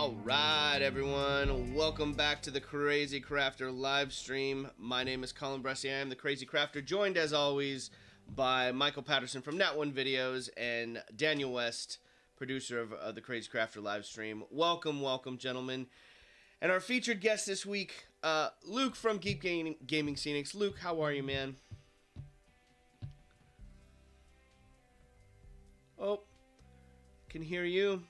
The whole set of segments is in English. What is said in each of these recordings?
All right, everyone. Welcome back to the Crazy Crafter live stream. My name is Colin Bresci. I am the Crazy Crafter, joined as always by Michael Patterson from Nat One Videos and Daniel West, producer of the Crazy Crafter live stream. Welcome, gentlemen. And our featured guest this week, Luke from Geek Gaming Scenics. Luke, how are you, man? Oh, can hear you.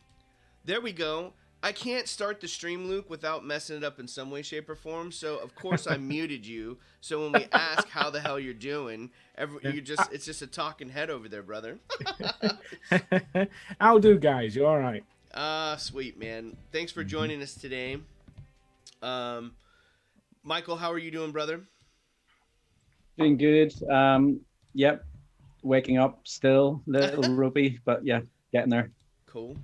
There we go. I can't start the stream, Luke, without messing it up in some way, shape, or form. So, of course, I muted you. So when we ask how the hell you're doing, it's just a talking head over there, brother. How do, guys? You all right? Sweet, man. Thanks for joining us today. Michael, how are you doing, brother? Doing good. Yep. Waking up still, a little ropey, but yeah, getting there. Cool.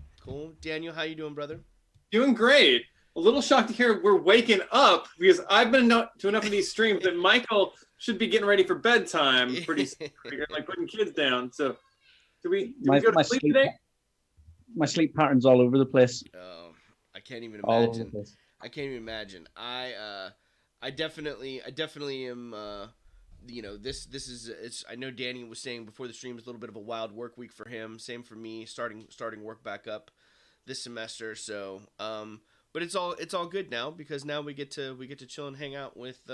Daniel, how you doing, brother? Doing great. A little shocked to hear we're waking up because I've been to enough of these streams that Michael should be getting ready for bedtime pretty soon, like putting kids down. So, do we go to sleep today? My sleep pattern's all over the place. Oh, I can't even All over the imagine. place. I can't even imagine. I definitely am. This is. It's. I know Danny was saying before the stream is a little bit of a wild work week for him. Same for me. Starting work back up this semester. So, but it's all good now because now we get to chill and hang out with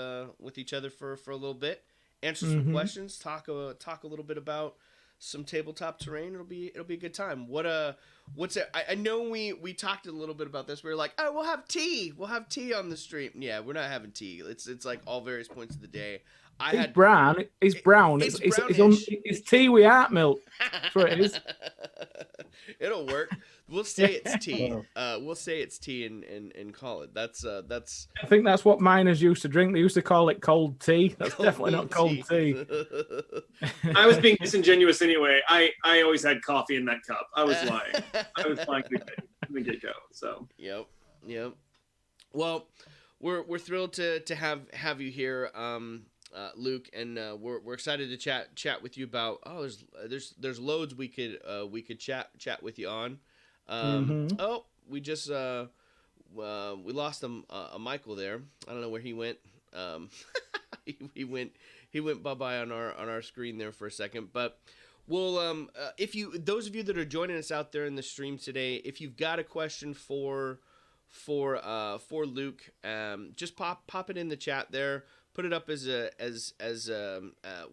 each other for a little bit, answer some questions, talk a little bit about some tabletop terrain. It'll be a good time. What's it? I know we talked a little bit about this. We were like, oh, we'll have tea on the stream. Yeah, we're not having tea. It's like all various points of the day. It's brown. It's brown. It's tea with heart milk. That's what it is. It'll work. We'll say it's tea. We'll say it's tea and call it. That's. I think that's what miners used to drink. They used to call it cold tea. That's definitely not cold tea. I was being disingenuous anyway. I always had coffee in that cup. I was lying. I was lying from the get-go. So. Yep. Well, we're thrilled to have you here. Luke, and we're excited to chat with you about. Oh, there's loads we could chat with you on. Oh, we just we lost a Michael there. I don't know where he went. he went bye-bye on our screen there for a second, but we'll those of you that are joining us out there in the stream today, if you've got a question for Luke, just pop it in the chat there. Put it up as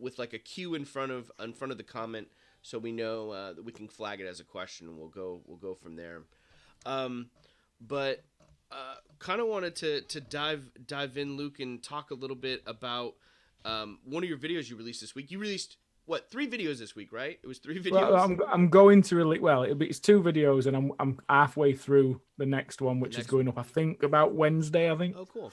with like a Q in front of the comment, so we know that we can flag it as a question, and we'll go from there. But kind of wanted to dive in, Luke, and talk a little bit about one of your videos you released this week. You released 3 videos this week, right? It was 3 videos. Well, I'm going to release. Well, it's 2 videos, and I'm halfway through the next one, which is going up, I think, about Wednesday. I think. Oh, cool.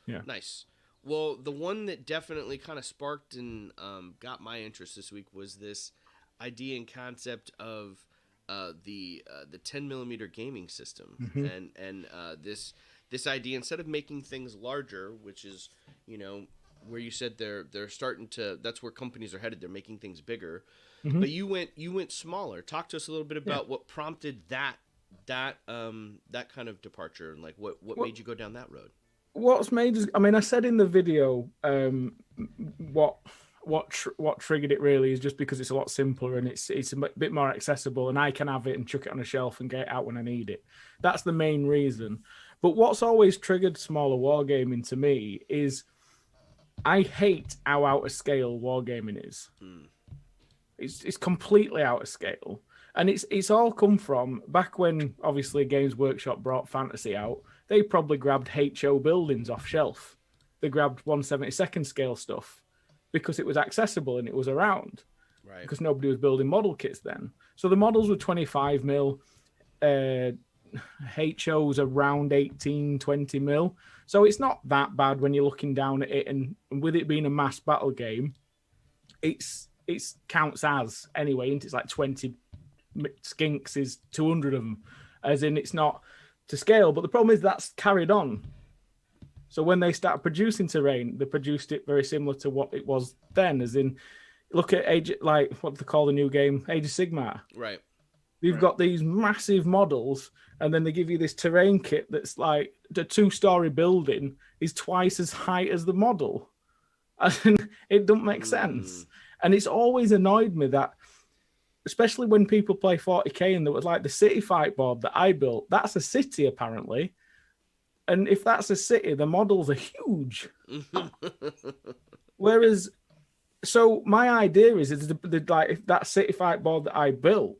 Yeah. Nice. Well, the one that definitely kind of sparked and got my interest this week was this idea and concept of the 10mm gaming system, and this idea, instead of making things larger, which is where you said they're starting to, that's where companies are headed. They're making things bigger, but you went smaller. Talk to us a little bit about what prompted that kind of departure, and like what made you go down that road. What's made us, I mean, I said in the video, what triggered it really is just because it's a lot simpler and it's a bit more accessible, and I can have it and chuck it on a shelf and get it out when I need it. That's the main reason. But what's always triggered smaller wargaming to me is I hate how out of scale wargaming is. It's completely out of scale. And it's all come from back when, obviously, Games Workshop brought Fantasy out. They probably grabbed HO buildings off shelf. They grabbed 1/72 scale stuff because it was accessible and it was around. Right. Because nobody was building model kits then. So the models were 25 mil, HOs around 18, 20 mil. So it's not that bad when you're looking down at it. And with it being a mass battle game, it counts as anyway. And it's like 20 skinks is 200 of them, as in it's not to scale. But the problem is that's carried on. So when they started producing terrain, they produced it very similar to what it was then, as in look at Age, like what they call the new game, Age of Sigmar. Right. You've got these massive models, and then they give you this terrain kit that's like the 2-story building is twice as high as the model. And it doesn't make sense. And it's always annoyed me that, especially when people play 40k, and there was like the city fight board that I built, that's a city apparently. And if that's a city, the models are huge. Whereas, so my idea is like, if that city fight board that I built,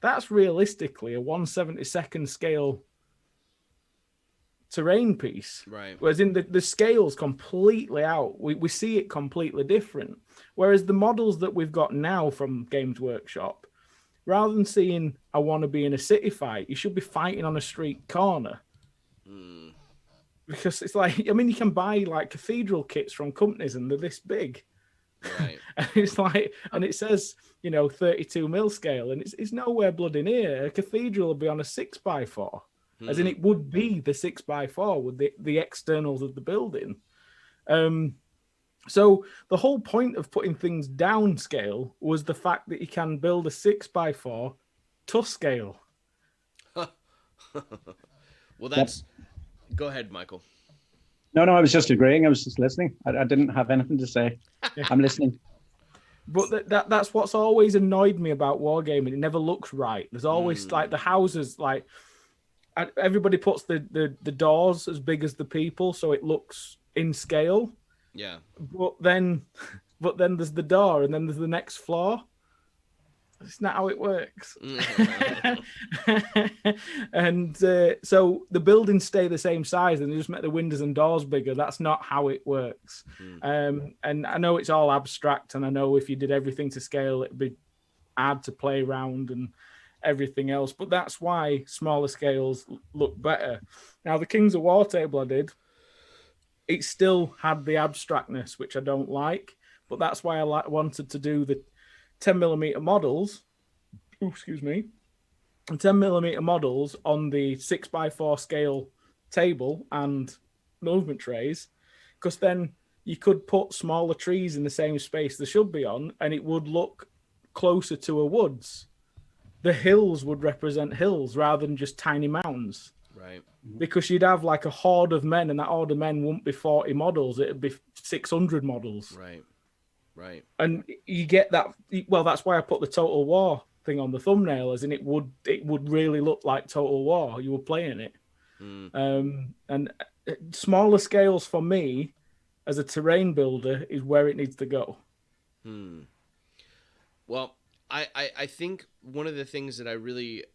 that's realistically a 1/72nd scale terrain piece. Right. Whereas in the scale's completely out. We see it completely different. Whereas the models that we've got now from Games Workshop, rather than seeing I want to be in a city fight, you should be fighting on a street corner. Because it's like, I mean, you can buy like cathedral kits from companies and they're this big. Right. And it's like, and it says, 32mm scale, and it's nowhere bloody near. A cathedral will be on a 6x4, as in it would be the 6x4 with the externals of the building. So the whole point of putting things down scale was the fact that you can build a 6x4 to scale. Well, that's. Go ahead, Michael. No, I was just agreeing. I was just listening. I didn't have anything to say. I'm listening. But that's what's always annoyed me about Wargaming. It never looks right. There's always like the houses, like everybody puts the doors as big as the people, so it looks in scale. Yeah. But then there's the door, and then there's the next floor. It's not how it works. And so the buildings stay the same size, and they just make the windows and doors bigger. That's not how it works. And I know it's all abstract, and I know if you did everything to scale, it'd be hard to play around and everything else. But that's why smaller scales look better. Now, the Kings of War table I did, it still had the abstractness, which I don't like. But that's why I wanted to do the 10mm models, and 10mm models on the 6x4 scale table and movement trays, because then you could put smaller trees in the same space they should be on, and it would look closer to a woods. The hills would represent hills rather than just tiny mountains. Right. Because you'd have like a horde of men, and that horde of men wouldn't be 40 models, it'd be 600 models. Right. Right. And you get that. Well, that's why I put the Total War thing on the thumbnail, as in it would really look like Total War. You were playing it. And smaller scales for me as a terrain builder is where it needs to go. Well, I think one of the things that I really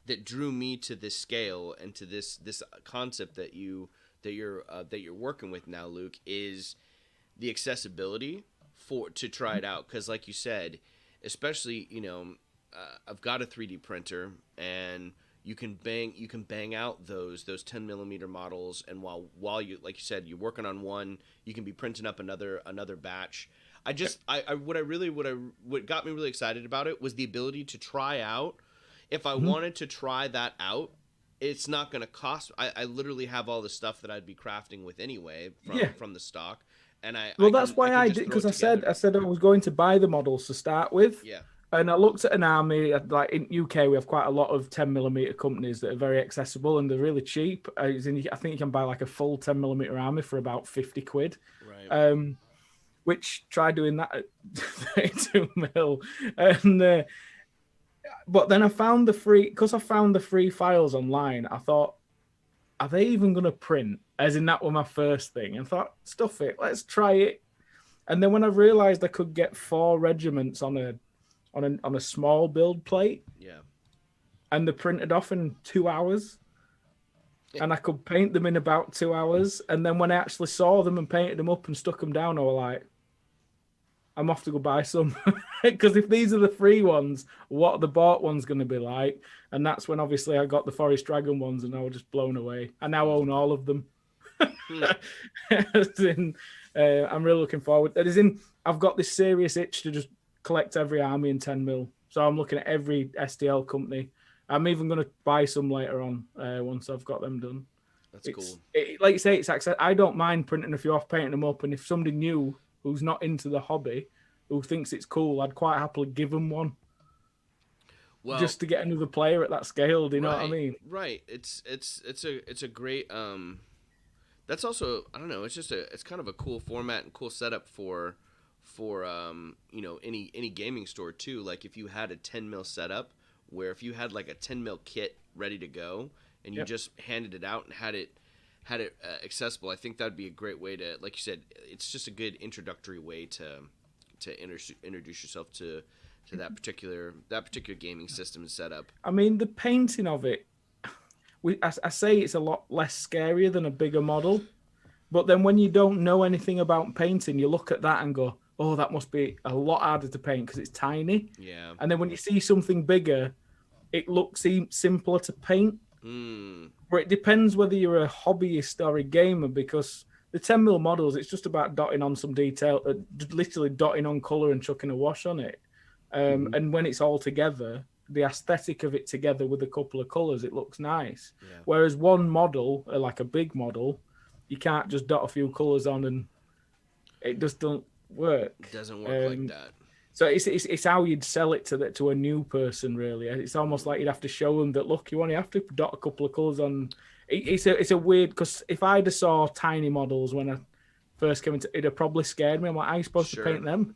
that drew me to this scale and to this concept that you're working with now, Luke, is the accessibility to try it out. Because like you said, especially I've got a 3D printer, and you can bang out those 10mm models, and while you, like you said, you're working on one, you can be printing up another batch. What got me really excited about it was the ability to try out. If I wanted to try that out, it's not going to cost. I literally have all the stuff that I'd be crafting with anyway from the stock. And that's why I did, because I said I was going to buy the models to start with. Yeah. And I looked at an army, like in UK, we have quite a lot of 10mm companies that are very accessible and they're really cheap. I think you can buy like a full 10mm army for about 50 quid. Right. Which try doing that at 32mm. And but then I found the free files online. I thought, are they even going to print? As in, that was my first thing. And thought, stuff it, let's try it. And then when I realized I could get 4 regiments on a small build plate, and they're printed off in 2 hours, and I could paint them in about 2 hours. And then when I actually saw them and painted them up and stuck them down, I was like, I'm off to go buy some. Because if these are the free ones, what are the bought ones going to be like? And that's when obviously I got the Forest Dragon ones, and I was just blown away. I now own all of them. I'm really looking forward. That is in, I've got this serious itch to just collect every army in 10mm. So I'm looking at every STL company. I'm even going to buy some later on once I've got them done. That's cool. Like you say, it's access. I don't mind printing a few off, painting them up, and if somebody new who's not into the hobby, who thinks it's cool, I'd quite happily give them one. Well, just to get another player at that scale. Do you know what I right, mean? right. It's a great that's also, I don't know, it's kind of a cool format and cool setup for any gaming store too. Like if you had a 10 mil setup, where if you had like a 10 mil kit ready to go and you Yep. just handed it out and had it accessible, I think that'd be a great way to, like you said, it's just a good introductory way to introduce yourself to that particular gaming system and setup. I mean, the painting of it, I say it's a lot less scarier than a bigger model. But then when you don't know anything about painting, you look at that and go, oh, that must be a lot harder to paint because it's tiny. Yeah. And then when you see something bigger, it looks simpler to paint. But it depends whether you're a hobbyist or a gamer, because the 10 mil models, it's just about dotting on some detail, literally dotting on color and chucking a wash on it. And when it's all together, the aesthetic of it together with a couple of colors, it looks nice. Yeah. Whereas one model, like a big model, you can't just dot a few colors on and it just don't work. It doesn't work like that. So it's how you'd sell it to a new person, really. It's almost like you'd have to show them that, look, you only have to dot a couple of colors on. It's a weird, because if I'd have saw tiny models when I first came into, it'd have probably scared me. I'm like, how are you supposed to paint them?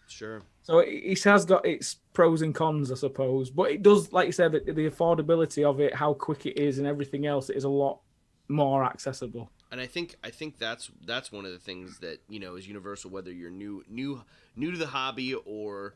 Sure. So it has got its pros and cons, I suppose. But it does, like you said, the affordability of it, how quick it is, and everything else, it is a lot more accessible. And I think that's one of the things that, is universal, whether you're new to the hobby or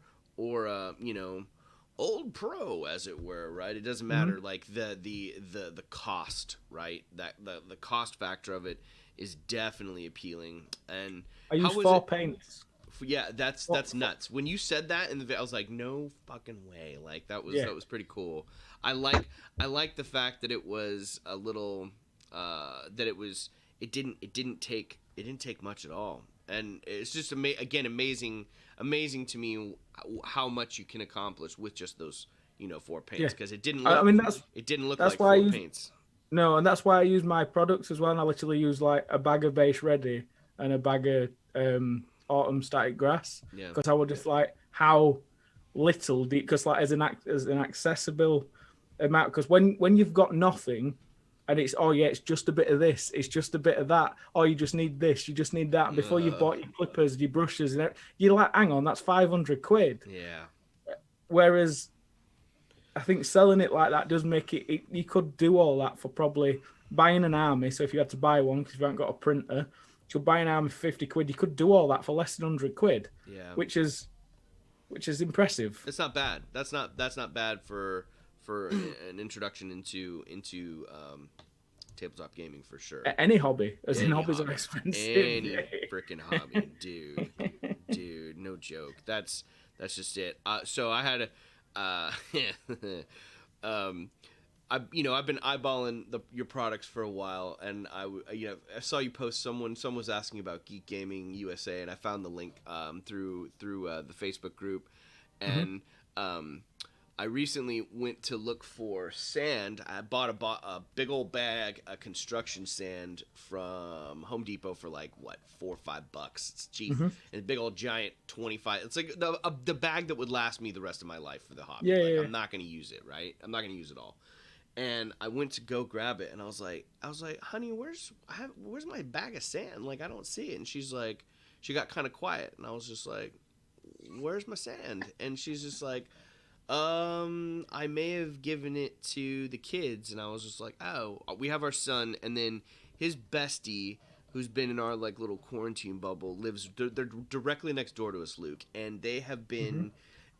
old pro, as it were, right? It doesn't matter. Like the cost, right? That the cost factor of it is definitely appealing. And I use 4 paints. Yeah, that's nuts. When you said that I was like, no fucking way. Like that was pretty cool. I like the fact that it was a little it didn't take much at all, and it's just amazing to me how much you can accomplish with just those 4 paints, because it didn't look like 4 paints. No, and that's why I use my products as well. And I literally use like a bag of base ready and a bag of autumn static grass, because I would just like how little, because like as an accessible amount, because when you've got nothing. And it's, it's just a bit of this, it's just a bit of that. Oh, you just need this, you just need that. And before you bought your clippers, your brushes, and you're like, hang on, that's 500 quid. Yeah. Whereas I think selling it like that does make it you could do all that for probably buying an army. So if you had to buy one, because you haven't got a printer, you could buy an army for 50 quid. You could do all that for less than 100 quid. Yeah. Which is impressive. It's not bad. That's not bad for an introduction into tabletop gaming, for sure. Any hobby, hobbies are expensive. Any freaking hobby, dude, no joke. That's just it. So I had I've been eyeballing your products for a while, and I saw you post someone was asking about Geek Gaming USA, and I found the link through the Facebook group, and I recently went to look for sand. I bought a big old bag of construction sand from Home Depot for like $4 or $5. It's cheap, and a big old giant 25. It's like the bag that would last me the rest of my life for the hobby. I'm not going to use it, right? I'm not going to use it all. And I went to go grab it, and I was like, honey, where's my bag of sand? Like, I don't see it. And she got kind of quiet, and I was just like, where's my sand? And she's just like, I may have given it to the kids. And I was just like, oh, we have our son, and then his bestie, who's been in our like little quarantine bubble, they're directly next door to us, Luke, and they have been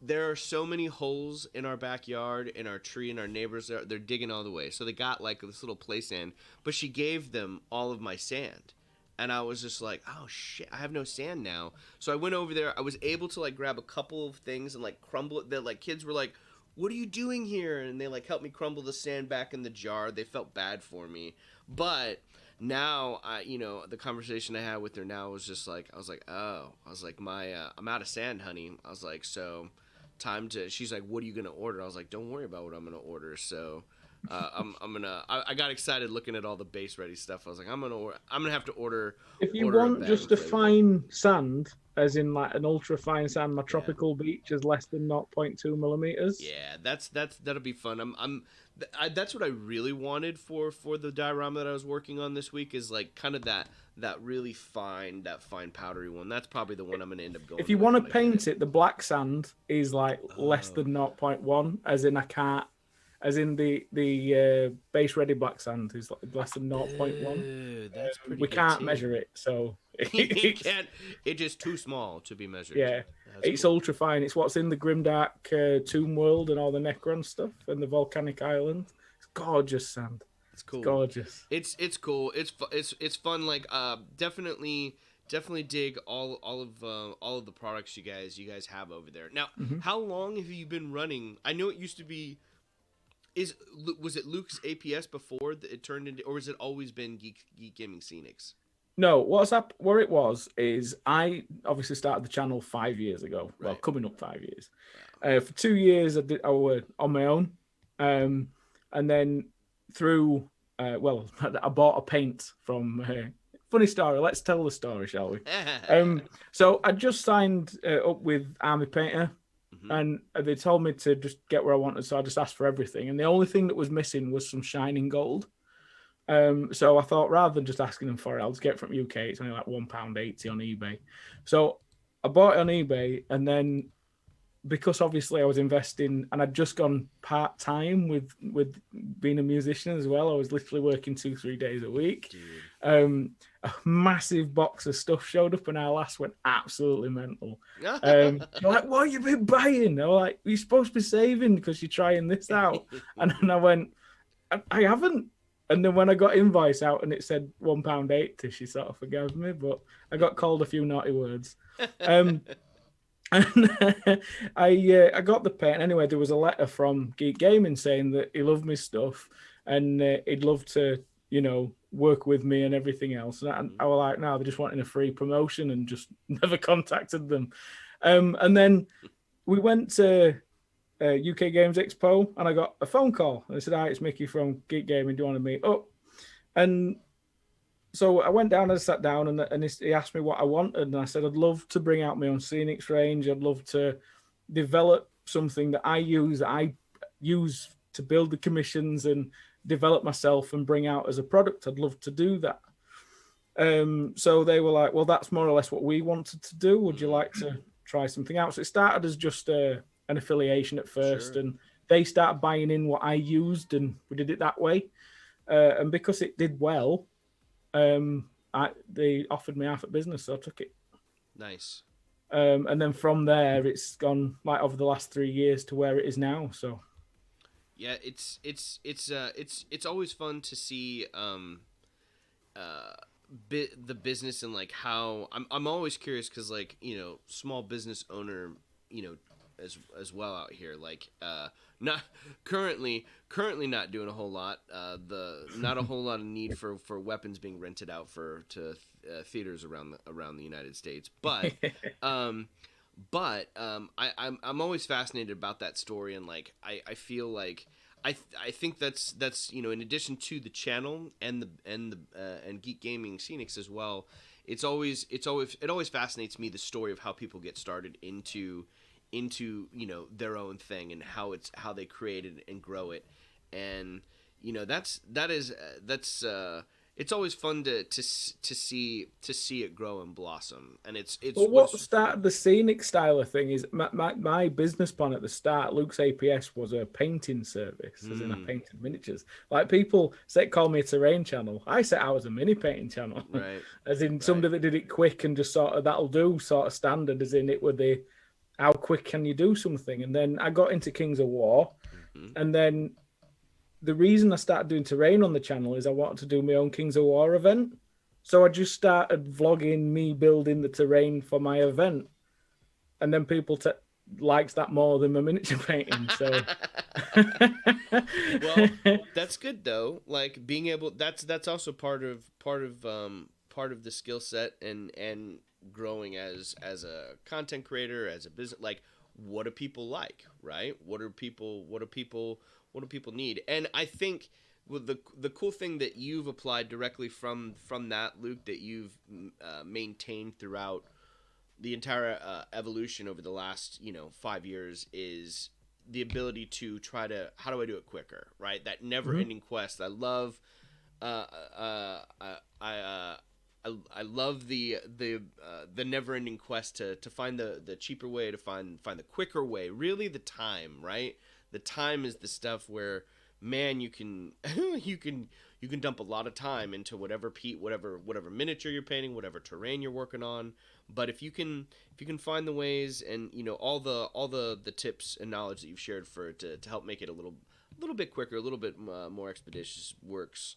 there are so many holes in our backyard, in our tree, and our neighbors, they're digging all the way. So they got like this little play sand, but she gave them all of my sand. And I was just like, oh shit, I have no sand now. So I went over there. I was able to like grab a couple of things and like crumble it. The like kids were like, what are you doing here? And they like helped me crumble the sand back in the jar. They felt bad for me. But now the conversation I had with her now was just like, I was like, I'm out of sand, honey. I was like, so she's like, what are you going to order? I was like, don't worry about what I'm going to order. So I got excited looking at all the base ready stuff. I was like, I'm gonna have to order. If you order want bag just and a play with it. fine sand, as in like an ultra fine sand, my Yeah. tropical beach is less than 0.2 millimeters. Yeah, that'll be fun. That's what I really wanted for the diorama that I was working on this week is like kind of that really fine powdery one. That's probably the one I'm gonna end up going. If you with want to when I get paint it, the black sand is like less than 0.1, as in I can't, as in the base ready black sand is like less than 0.1. Ew, that's pretty. We good can't too. measure it, so You can't. It's just too small to be measured. yeah, That's it's cool. ultra fine. It's what's in the Grimdark Tomb World and all the Necron stuff and the volcanic island. It's gorgeous sand. It's cool. Gorgeous. It's cool. It's fun. Like definitely dig all of the products you guys have over there. Now, how long have you been running? I know it used to be. Was it Luke's APS before it turned into, or has it always been Geek Gaming Scenics? No, what's up? Where it was is I obviously started the channel 5 years ago. Well, Right. coming up 5 years. For 2 years, I was on my own, and then through I bought a paint from. Funny story. Let's tell the story, shall we? So I just signed up with Army Painter. And they told me to just get where I wanted, so I just asked for everything. And the only thing that was missing was some shining gold. So I thought, rather than just asking them for it, I'll just get it from UK. It's only like £1.80 on eBay. So I bought it on eBay, and then because obviously I was investing, and I'd just gone part-time with being a musician as well. I was literally working 2-3 days a week. A massive box of stuff showed up, and our last went absolutely mental. They're like, what have you been buying? They were like, you're supposed to be saving because you're trying this out. And then I went, I haven't. And then when I got invoice out and it said £1.80, she sort of forgave me, but I got called a few naughty words. And I got the paint. Anyway, there was a letter from Geek Gaming saying that he loved my stuff and he'd love to, work with me and everything else. And I was like, no, they're just wanting a free promotion, and just never contacted them. And then we went to UK Games Expo, and I got a phone call. And they said, hi, it's Mickey from Geek Gaming. Do you want to meet up? And so I went down and sat down, and he asked me what I wanted. And I said, I'd love to bring out my own Scenics range. I'd love to develop something that I use to build the commissions and develop myself and bring out as a product. I'd love to do that. So they were like, well, that's more or less what we wanted to do. Would you like to try something else? So it started as just an affiliation at first, and they started buying in what I used, and we did it that way. And because it did well, they offered me half a business, so I took it. Nice. And then from there, it's gone like over the last 3 years to where it is now. So. Yeah, it's always fun to see the business and like how I'm always curious because like small business owner as well out here, like not currently not doing a whole lot, not a whole lot of need for weapons being rented out to theaters around the United States, but I'm always fascinated about that story, and like I feel like I think that's in addition to the channel and Geek Gaming Scenics as well, it always fascinates me the story of how people get started into their own thing and how they create it and grow it, and it's always fun to see it grow and blossom, and it's well, what started the scenic style of thing is my business plan at the start. Luke's APS was a painting service, as in I painted miniatures. Like people call me a terrain channel. I said I was a mini painting channel, right? As in somebody that did it quick and just sort of that'll do sort of standard. As in it were the how quick can you do something, and then I got into Kings of War, and then. The reason I started doing terrain on the channel is I wanted to do my own Kings of War event. So I just started vlogging me building the terrain for my event. And then people likes that more than my miniature painting. So well, that's good though. Like being able that's also part of the skill set and growing as a content creator, as a business. Like what do people like, right? What do people people need? And I think the cool thing that you've applied directly from that, Luke, that you've maintained throughout the entire evolution over the last 5 years is the ability to try to, how do I do it quicker, right? That never-ending quest. I love I love the never-ending quest to find the cheaper way, to find the quicker way. Really, the time, right? The time is the stuff where, man, you can you can dump a lot of time into whatever miniature you're painting, whatever terrain you're working on. But if you can find the ways, and all the tips and knowledge that you've shared to help make it a little bit quicker, a little bit more expeditious, works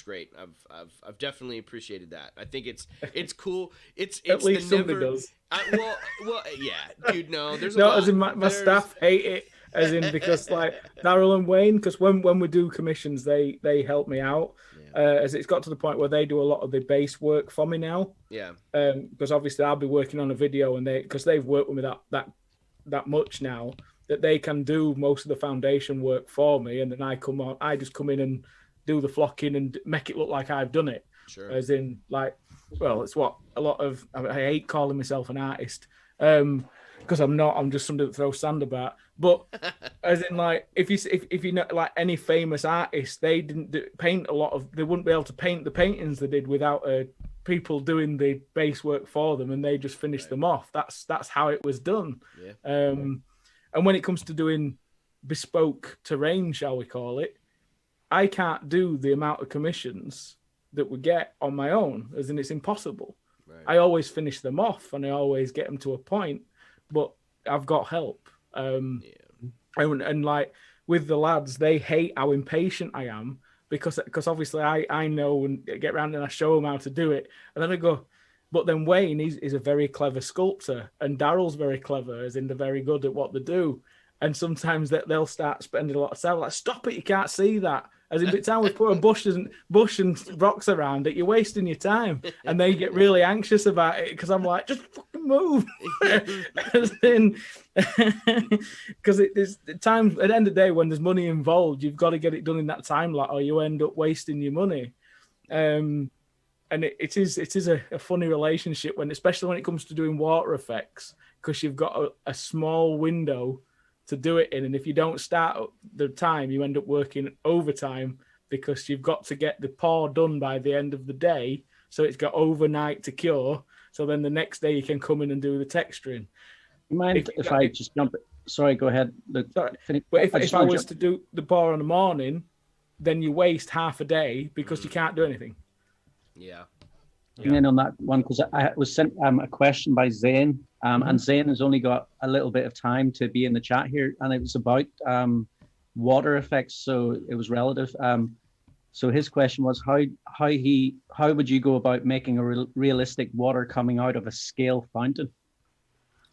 great. I've definitely appreciated that. I think it's cool. It's at least somebody does. Well, yeah, dude. No, there's a no, lot. As in my staff hate it. As in, because like Daryl and Wayne, because when we do commissions, they help me out. As it's got to the point where they do a lot of the base work for me now. Yeah. Because obviously I'll be working on a video, and because they've worked with me that much now, that they can do most of the foundation work for me, and then I just come in and do the flocking and make it look like I've done it. Sure. As in, like, well, it's what a lot of, I hate calling myself an artist. Because I'm not. I'm just somebody that throws sand about. But as in, like, if you know, like any famous artist, they didn't paint a lot of. They wouldn't be able to paint the paintings they did without people doing the base work for them, and they just finished them off. That's how it was done. Yeah. And when it comes to doing bespoke terrain, shall we call it, I can't do the amount of commissions that we get on my own. As in, it's impossible. Right. I always finish them off, and I always get them to a point. But I've got help. And like with the lads, they hate how impatient I am because obviously I know and get around and I show them how to do it. And then I go, but then Wayne is a very clever sculptor, and Daryl's very clever, as in they're very good at what they do. And sometimes they'll start spending a lot of time like, stop it, you can't see that. As in, by the time we put a bush and rocks around it, you're wasting your time. And they get really anxious about it because I'm like, just fucking move. As in, because there's times at the end of the day when there's money involved, you've got to get it done in that time, like, or you end up wasting your money. And it is a funny relationship especially when it comes to doing water effects, because you've got a small window to do it in, and if you don't start at the time, you end up working overtime because you've got to get the pour done by the end of the day, so it's got overnight to cure, so then the next day you can come in and do the texturing. You mind if I just jump? Sorry, go ahead. Sorry. But if I was to do the pour in the morning, then you waste half a day because you can't do anything. Yeah. And then on that one, because I was sent a question by Zane, and Zane has only got a little bit of time to be in the chat here, and it was about water effects, so it was relative. So his question was how would you go about making a realistic water coming out of a scale fountain?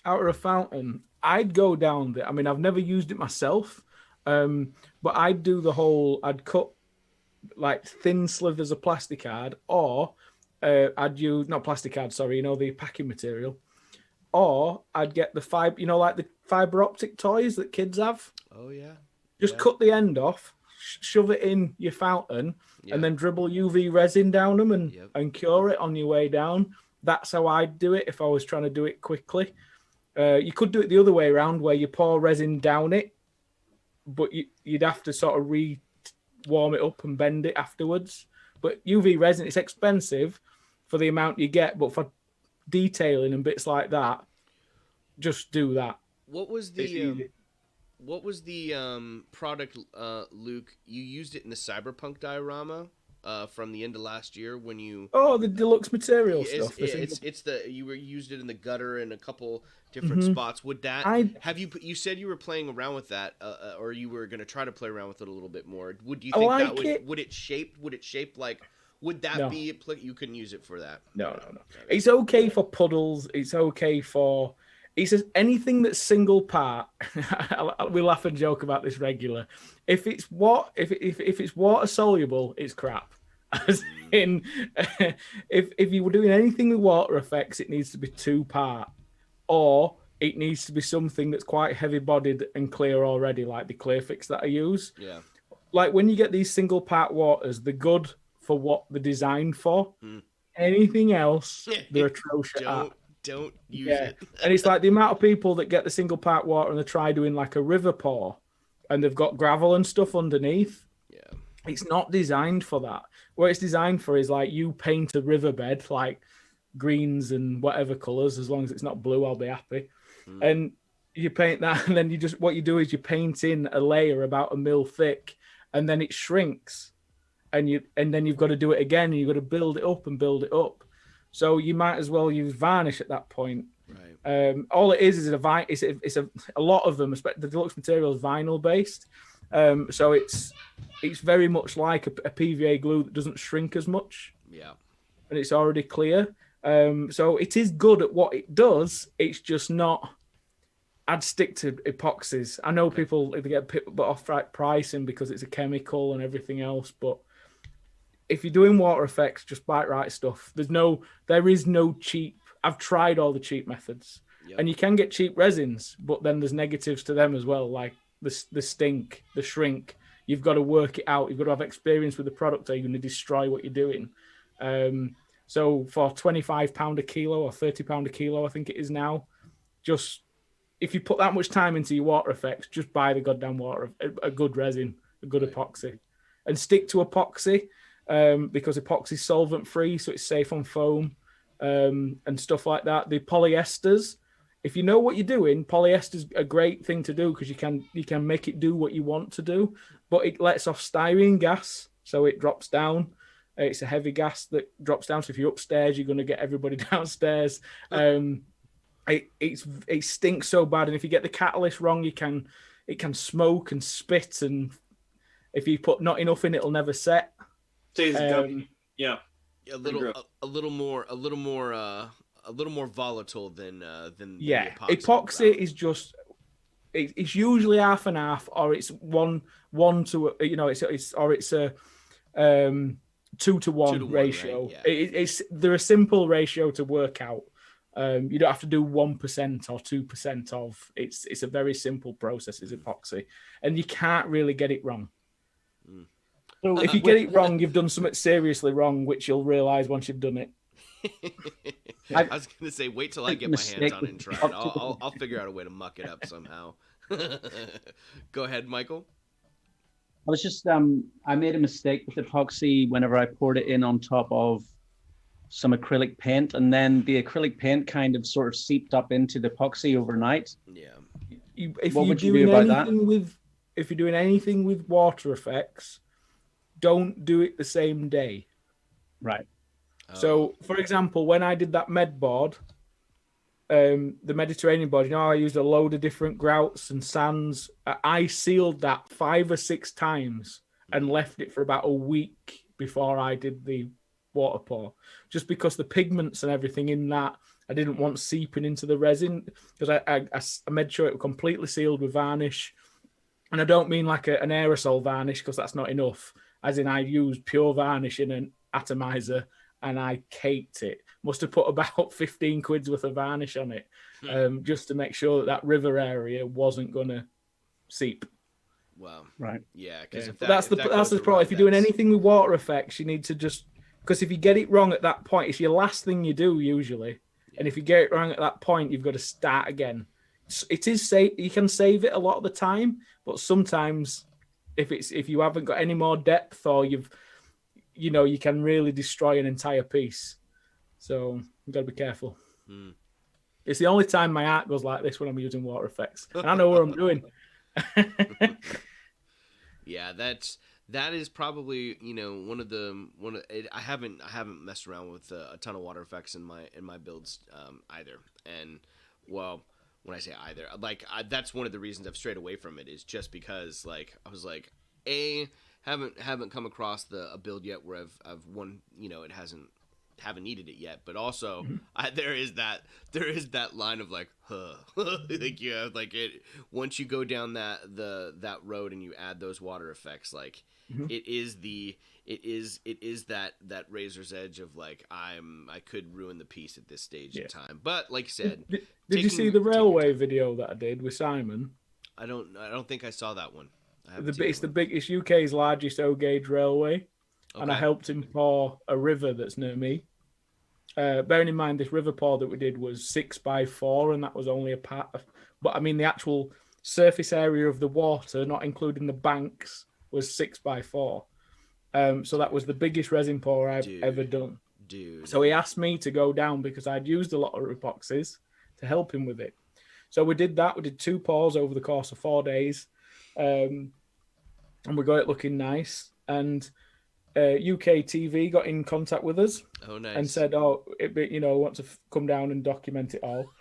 Out of a fountain, I'd go down there. I mean, I've never used it myself, but I'd do I'd cut like thin slivers of plastic card, or I'd use, not plastic card, sorry, the packing material. Or I'd get the like the fiber optic toys that kids have. Oh, yeah. Just cut the end off, shove it in your fountain, and then dribble UV resin down them and cure it on your way down. That's how I'd do it if I was trying to do it quickly. You could do it the other way around, where you pour resin down it, but you'd have to sort of warm it up and bend it afterwards. But UV resin, it's expensive for the amount you get, but for detailing and bits like that, just do that. What was the product, Luke? You used it in the Cyberpunk diorama from the end of last year when you... Oh, the deluxe material stuff. You used it in the gutter in a couple different spots. Would that you said you were playing around with that, or you were going to try to play around with it a little bit more? Would you think would it shape like? Would that be you couldn't use it for that? No. It's okay for puddles. It's okay for. He says anything that's single part. We laugh and joke about this regular. If it's water soluble, it's crap. As in, if you were doing anything with water effects, it needs to be 2-part, or it needs to be something that's quite heavy-bodied and clear already, like the clear fix that I use. Yeah. Like when you get these single-part waters, they're good for what they're designed for. Anything else, they're atrocious at. Don't use it. And it's like the amount of people that get the single-part water and they try doing like a river pour, and they've got gravel and stuff underneath. Yeah. It's not designed for that. What it's designed for is like you paint a riverbed, like greens and whatever colors, as long as it's not blue, I'll be happy. And you paint that, and then what you do is you paint in a layer about 1 mil thick, and then it shrinks, and then you've got to do it again, and you've got to build it up and build it up. So you might as well use varnish at that point. Right. All it is a lot of them, especially the deluxe material, is vinyl based. So it's very much like a PVA glue that doesn't shrink as much. Yeah. And it's already clear. So it is good at what it does. It's just not. I'd stick to epoxies. I know people they get off right pricing because it's a chemical and everything else, but if you're doing water effects, just buy right stuff. There is no cheap. I've tried all the cheap methods, and you can get cheap resins, but then there's negatives to them as well, like the stink, the shrink. You've got to work it out. You've got to have experience with the product, or you're going to destroy what you're doing. So for £25 a kilo or £30 a kilo, I think it is now, just if you put that much time into your water effects, just buy the goddamn water, a good resin, a good epoxy, and stick to epoxy because epoxy's solvent free, so it's safe on foam and stuff like that. The polyesters, if you know what you're doing, polyester's a great thing to do because you can make it do what you want to do, but it lets off styrene gas, so it drops down. It's a heavy gas that drops down. So if you're upstairs, you're going to get everybody downstairs. It stinks so bad, and if you get the catalyst wrong, it can smoke and spit, and if you put not enough in, it'll never set. Stays gummy. Yeah. A little more volatile than the epoxy is just it's usually half and half, or it's one to it's a 2-to-1 ratio. Right? They're a simple ratio to work out. You don't have to do 1% or 2% of. It's a very simple process. Is epoxy, and you can't really get it wrong. So if you get it wrong, you've done something seriously wrong, which you'll realize once you've done it. I was going to say, wait till I get my hands on it and try it. I'll figure out a way to muck it up somehow. Go ahead, Michael. I was just I made a mistake with epoxy whenever I poured it in on top of some acrylic paint, and then the acrylic paint kind of sort of seeped up into the epoxy overnight. Yeah. What would you do about that? If you're doing anything with water effects, don't do it the same day. Right. So, for example, when I did that med board, the Mediterranean board, I used a load of different grouts and sands. I sealed that 5 or 6 times and left it for about a week before I did the water pour, just because the pigments and everything in that I didn't want seeping into the resin, because I made sure it was completely sealed with varnish. And I don't mean like an aerosol varnish, because that's not enough. As in, I used pure varnish in an atomizer and I caked it. Must have put about 15 quid's worth of varnish on it, just to make sure that river area wasn't going to seep. Wow. Right. Yeah, because that's the problem. If you're doing anything with water effects, you need to just, because if you get it wrong at that point, it's your last thing you do usually. Yeah. And if you get it wrong at that point, you've got to start again. It is safe. You can save it a lot of the time, but sometimes if you haven't got any more depth, or you can really destroy an entire piece. So you've got to be careful. It's the only time my art goes like this, when I'm using water effects, and I know what I'm doing. Yeah, that is probably I haven't messed around with a ton of water effects in my builds either. And well, when I say either, that's one of the reasons I've strayed away from it, is just because I was like, haven't come across a build yet where I've won, it hasn't haven't needed it yet, but also there is that line of like, like you have like it once you go down that road and you add those water effects, like it is that razor's edge of like I could ruin the piece at this stage in time. But like you said, did you see the railway video that I did with Simon? I don't think I saw that one. It's UK's largest O gauge railway. Okay. And I helped him pour a river that's near me. Bearing in mind, this river pour that we did was 6x4, and that was only a part of, but I mean, the actual surface area of the water, not including the banks, was 6x4. So that was the biggest resin pour I've ever done. Dude. So he asked me to go down because I'd used a lot of epoxies to help him with it. So we did that. We did 2 pours over the course of 4 days. And we got it looking nice. And UK TV got in contact with us. Oh, nice. And said, want to come down and document it all.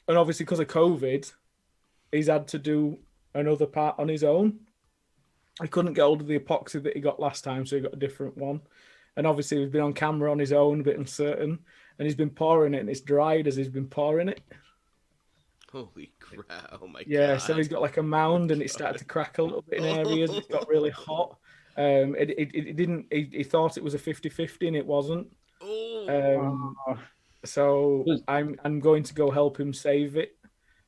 And obviously, because of COVID, he's had to do another part on his own. He couldn't get hold of the epoxy that he got last time, so he got a different one. And obviously, he's been on camera on his own, a bit uncertain. And he's been pouring it, and it's dried as he's been pouring it. Holy crap. Oh, my God. Yeah, so he's got like a mound, and it started to crack a little bit in areas. It got really hot. He thought it was a 50-50 and it wasn't. So I'm going to go help him save it.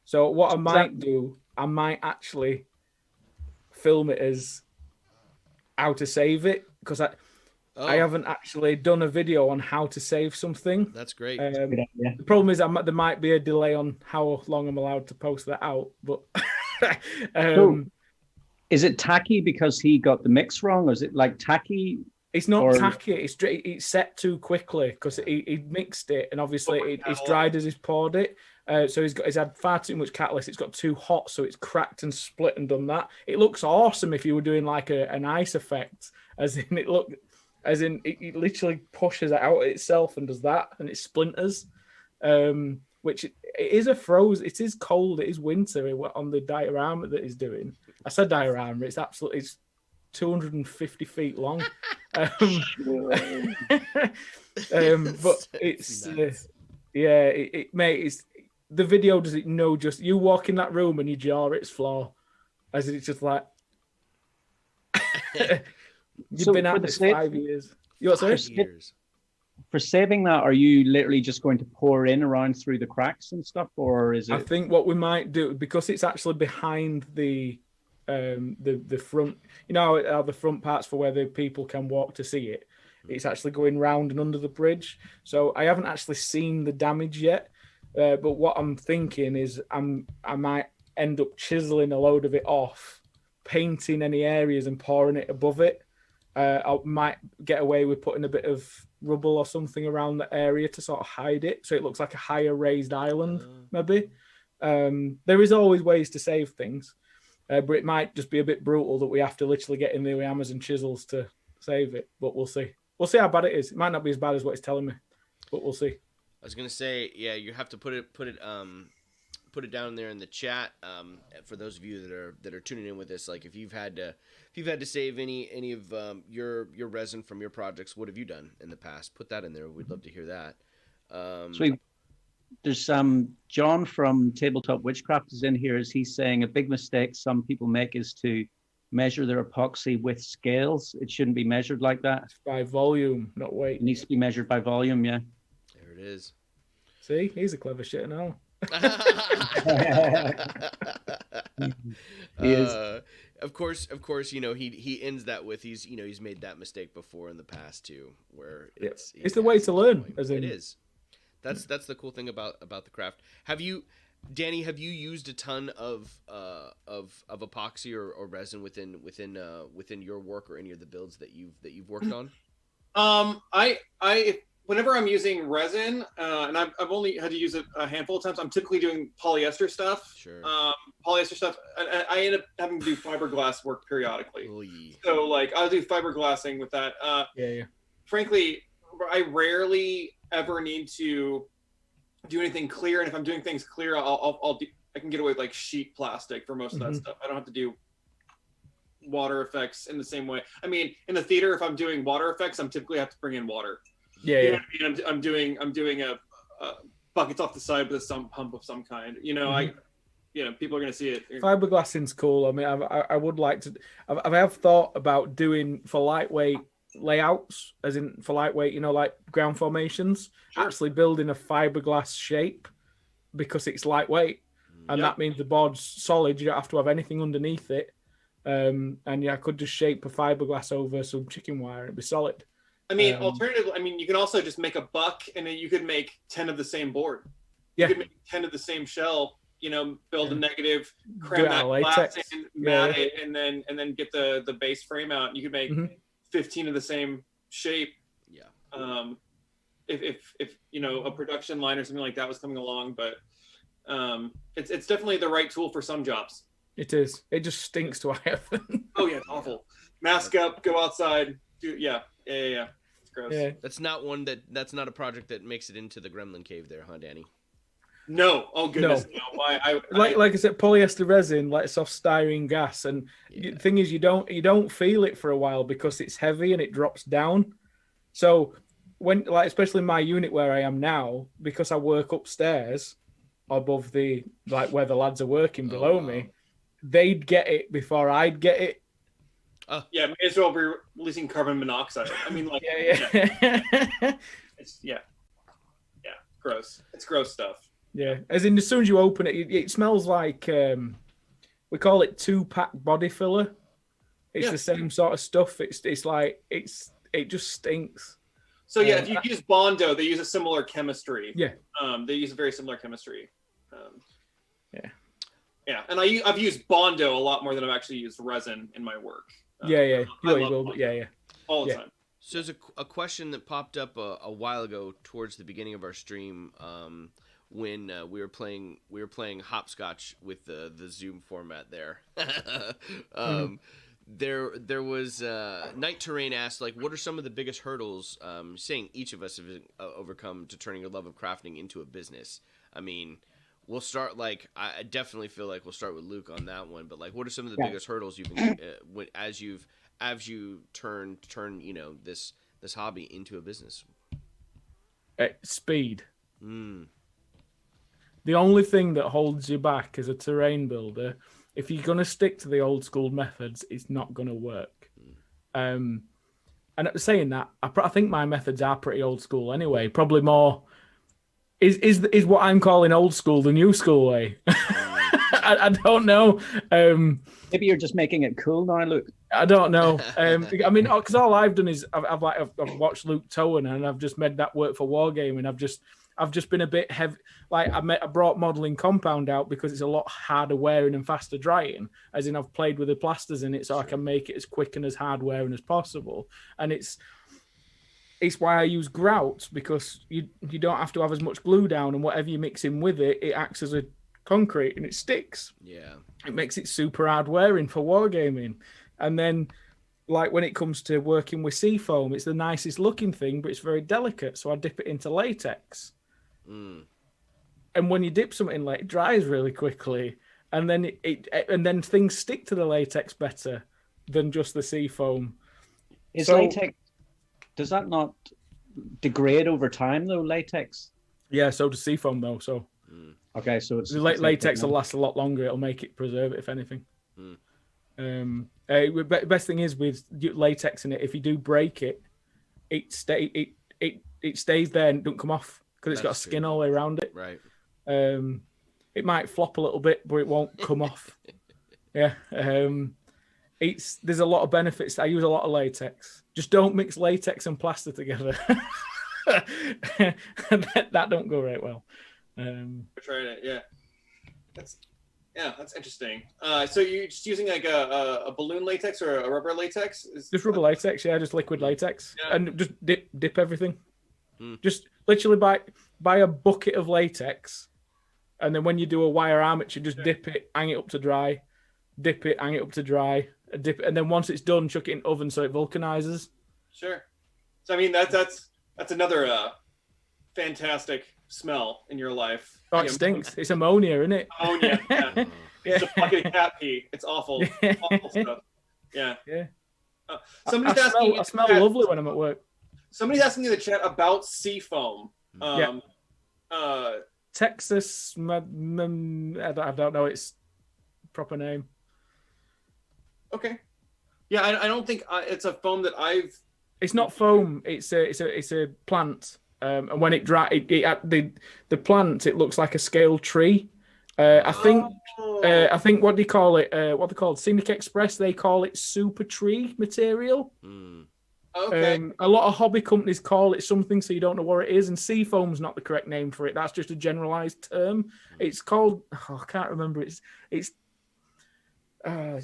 So what I might do, I might actually film it as how to save it, because I haven't actually done a video on how to save something. That's great. The problem is there might be a delay on how long I'm allowed to post that out, but is it tacky because he got the mix wrong, or is it like tacky? It's not tacky. It's set too quickly because he mixed it, and obviously it's dried as he's poured it. So he's had far too much catalyst. It's got too hot, so it's cracked and split and done that. It looks awesome if you were doing like an ice effect, as in it literally pushes it out itself and does that, and it splinters. Which it is a froze. It is cold. It is winter on the diorama that he's doing. I said diorama. It's 250 feet long. But it's mate. The video does it no just. You walk in that room and you jar its floor, as it's just like you've been at this 5 years. You what, sorry? 5 years. For saving that, are you literally just going to pour in around through the cracks and stuff, or is it? I think what we might do, because it's actually behind the front, how the front parts for where the people can walk to see it. It's actually going round and under the bridge. So I haven't actually seen the damage yet. But what I'm thinking is I might end up chiseling a load of it off, painting any areas and pouring it above it. I might get away with putting a bit of rubble or something around the area to sort of hide it, so it looks like a higher raised island, maybe. There is always ways to save things, but it might just be a bit brutal that we have to literally get in there with hammers and chisels to save it. But we'll see. We'll see how bad it is. It might not be as bad as what it's telling me, but we'll see. I was gonna say, yeah, you have to put it down there in the chat. For those of you that are tuning in with us, like if you've had to save any of your resin from your projects, what have you done in the past? Put that in there. We'd love to hear that. There's John from Tabletop Witchcraft is in here. As he's saying, a big mistake some people make is to measure their epoxy with scales. It shouldn't be measured like that. It's by volume, not weight. It needs to be measured by volume. Yeah. There it is. See, he's a clever shit now. Of course, he ends that with he's made that mistake before in the past too, where it's the way to learn. It is. That's the cool thing about the craft. Danny, have you used a ton of epoxy or resin within your work or any of the builds that you've worked on? I whenever I'm using resin, and I've only had to use it a handful of times, I'm typically doing polyester stuff. Sure. Polyester stuff. I end up having to do fiberglass work periodically. Oh, yeah. So like I'll do fiberglassing with that. Yeah. Frankly, I rarely ever need to do anything clear, and if I'm doing things clear, I can get away with like sheet plastic for most of that stuff. I don't have to do water effects in the same way. I mean, in the theater, if I'm doing water effects, I'm typically have to bring in water. Yeah, You know what I mean? I'm doing a buckets off the side with a sump pump of some kind. You know, people are gonna see it. Fiberglassing's cool. I mean, I would like to. I have thought about doing for lightweight layouts, as in for lightweight, you know, like ground formations. Sure. Actually building a fiberglass shape because it's lightweight, and that means the board's solid. You don't have to have anything underneath it. And I could just shape a fiberglass over some chicken wire and it'd be solid. I mean, alternatively, I mean, you can also just make a buck, and then you could make 10 of the same board. You could make 10 of the same shell. You know, build a negative, cram that glass in, mat it, and then get the base frame out. And you could make 15 of the same shape. Yeah. If you know, a production line or something like that was coming along, but it's definitely the right tool for some jobs. It is. It just stinks to have. Oh yeah, it's awful. Mask up, go outside. Yeah. It's gross. Yeah. That's not a project that makes it into the Gremlin Cave there, huh, Danny? No. Oh goodness. No. Like I said, polyester resin lets off styrene gas, and the thing is, you don't feel it for a while because it's heavy and it drops down. So when, like, especially in my unit where I am now, because I work upstairs above the, like, where the lads are working below me, they'd get it before I'd get it. Yeah, may as well be releasing carbon monoxide. I mean, like, it's gross. It's gross stuff. Yeah, as in, as soon as you open it, it smells like we call it 2-pack body filler. It's the same sort of stuff. It's like it just stinks. So yeah, if you use Bondo, they use a similar chemistry. Yeah. They use a very similar chemistry. Yeah, and I've used Bondo a lot more than I've actually used resin in my work. You will. Yeah. All the time. So there's a question that popped up a while ago towards the beginning of our stream when we were playing hopscotch with the Zoom format there. There was Night Terrain asked, like, what are some of the biggest hurdles saying each of us have overcome to turning your love of crafting into a business? I mean, we'll start, like, I definitely feel like we'll start with Luke on that one, but, like, what are some of the biggest hurdles you've been as you turn you know, this hobby into a business? Speed. The only thing that holds you back as a terrain builder, if you're going to stick to the old school methods, it's not going to work. And saying that, I think my methods are pretty old school anyway. Probably more is what I'm calling old school the new school way. I don't know. Maybe you're just making it cool now, Luke. I don't know. I mean, because all I've done is I've watched Luke Towan, and I've just made that work for Wargaming. I've just been a bit heavy. Like I brought modeling compound out because it's a lot harder wearing and faster drying. As in, I've played with the plasters in it so I can make it as quick and as hard wearing as possible. And it's why I use grouts, because you don't have to have as much glue down, and whatever you mix in with it, it acts as a concrete and it sticks. Yeah, it makes it super hard wearing for wargaming. And then, like, when it comes to working with seafoam, it's the nicest looking thing, but it's very delicate, so I dip it into latex. And when you dip something in it dries really quickly, and then and then things stick to the latex better than just the seafoam. Latex, does that not degrade over time though, latex? Yeah, so does seafoam though. So okay, so it's latex will last a lot longer. It'll make it preserve it, if anything. Best thing is with latex in it, if you do break it, it stays there and don't come off because it's got a skin all the way around it. Right. It might flop a little bit, but it won't come off. Yeah. There's a lot of benefits. I use a lot of latex. Just don't mix latex and plaster together. that don't go right well. Tried it, yeah. That's interesting. So you're just using like a balloon latex or a rubber latex? Just rubber latex, yeah, just liquid latex, and just dip everything. Just literally buy a bucket of latex, and then when you do a wire armature, just dip it, hang it up to dry, dip it, hang it up to dry, dip it, and then once it's done, chuck it in the oven so it vulcanizes. Sure. So I mean that's another fantastic smell in your life. Oh, it stinks. It's ammonia, isn't it? Ammonia. Yeah. It's a bucket of cat pee. It's awful. Awful stuff. Yeah. Yeah. Somebody's asking. I smell lovely when I'm at work. Somebody's asking in the chat about Seafoam. Texas, I don't know its proper name. Okay. Yeah, I don't think it's a foam that I've. It's not foam. It's a plant. And when it dry, the plant, it looks like a scaled tree. I think what do you call it? What they called Scenic Express. They call it super tree material. Okay. A lot of hobby companies call it something, so you don't know what it is. And seafoam's not the correct name for it. That's just a generalized term. It's called. I can't remember. It's. I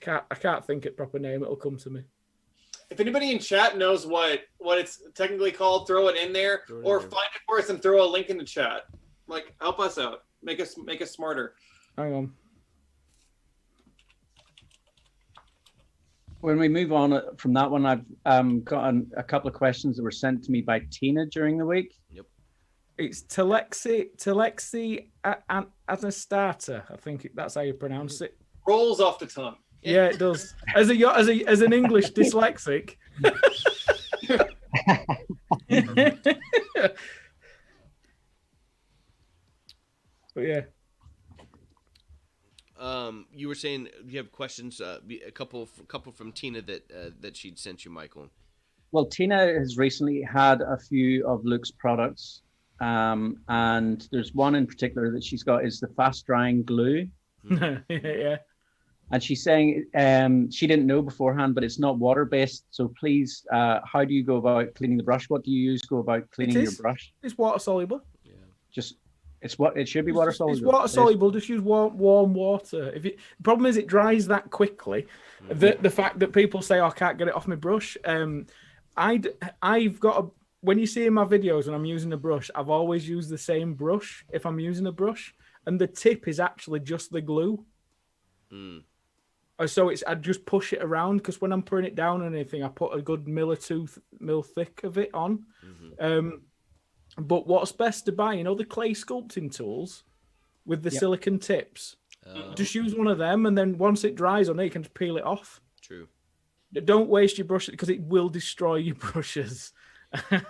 can't think of proper name. It'll come to me. If anybody in chat knows what it's technically called, throw it in there, or find it for us and throw a link in the chat. Like, help us out. Make us smarter. Hang on. When we move on from that one, I've got a couple of questions that were sent to me by Tina during the week. Yep. It's Telexi Anastata. I think that's how you pronounce it. Rolls off the tongue. Yeah, it does. As an English dyslexic. But yeah. You were saying you have questions. A couple from Tina that she'd sent you, Michael. Well, Tina has recently had a few of Luke's products, and there's one in particular that she's got is the fast drying glue. Yeah. And she's saying she didn't know beforehand, but it's not water-based. So please, how do you go about cleaning the brush? What do you use to go about cleaning your brush? It's water soluble. Yeah. It should be water soluble. It's water soluble. Just use warm water. The problem is it dries that quickly. The fact that people say, "Oh, I can't get it off my brush." I've got when you see in my videos when I'm using a brush, I've always used the same brush if I'm using a brush, and the tip is actually just the glue. So I just push it around because when I'm putting it down on anything, I put a good mil thick of it on. But what's best to buy, the clay sculpting tools with the silicon tips. Just use one of them, and then once it dries on it, you can just peel it off. True. Don't waste your brush because it will destroy your brushes.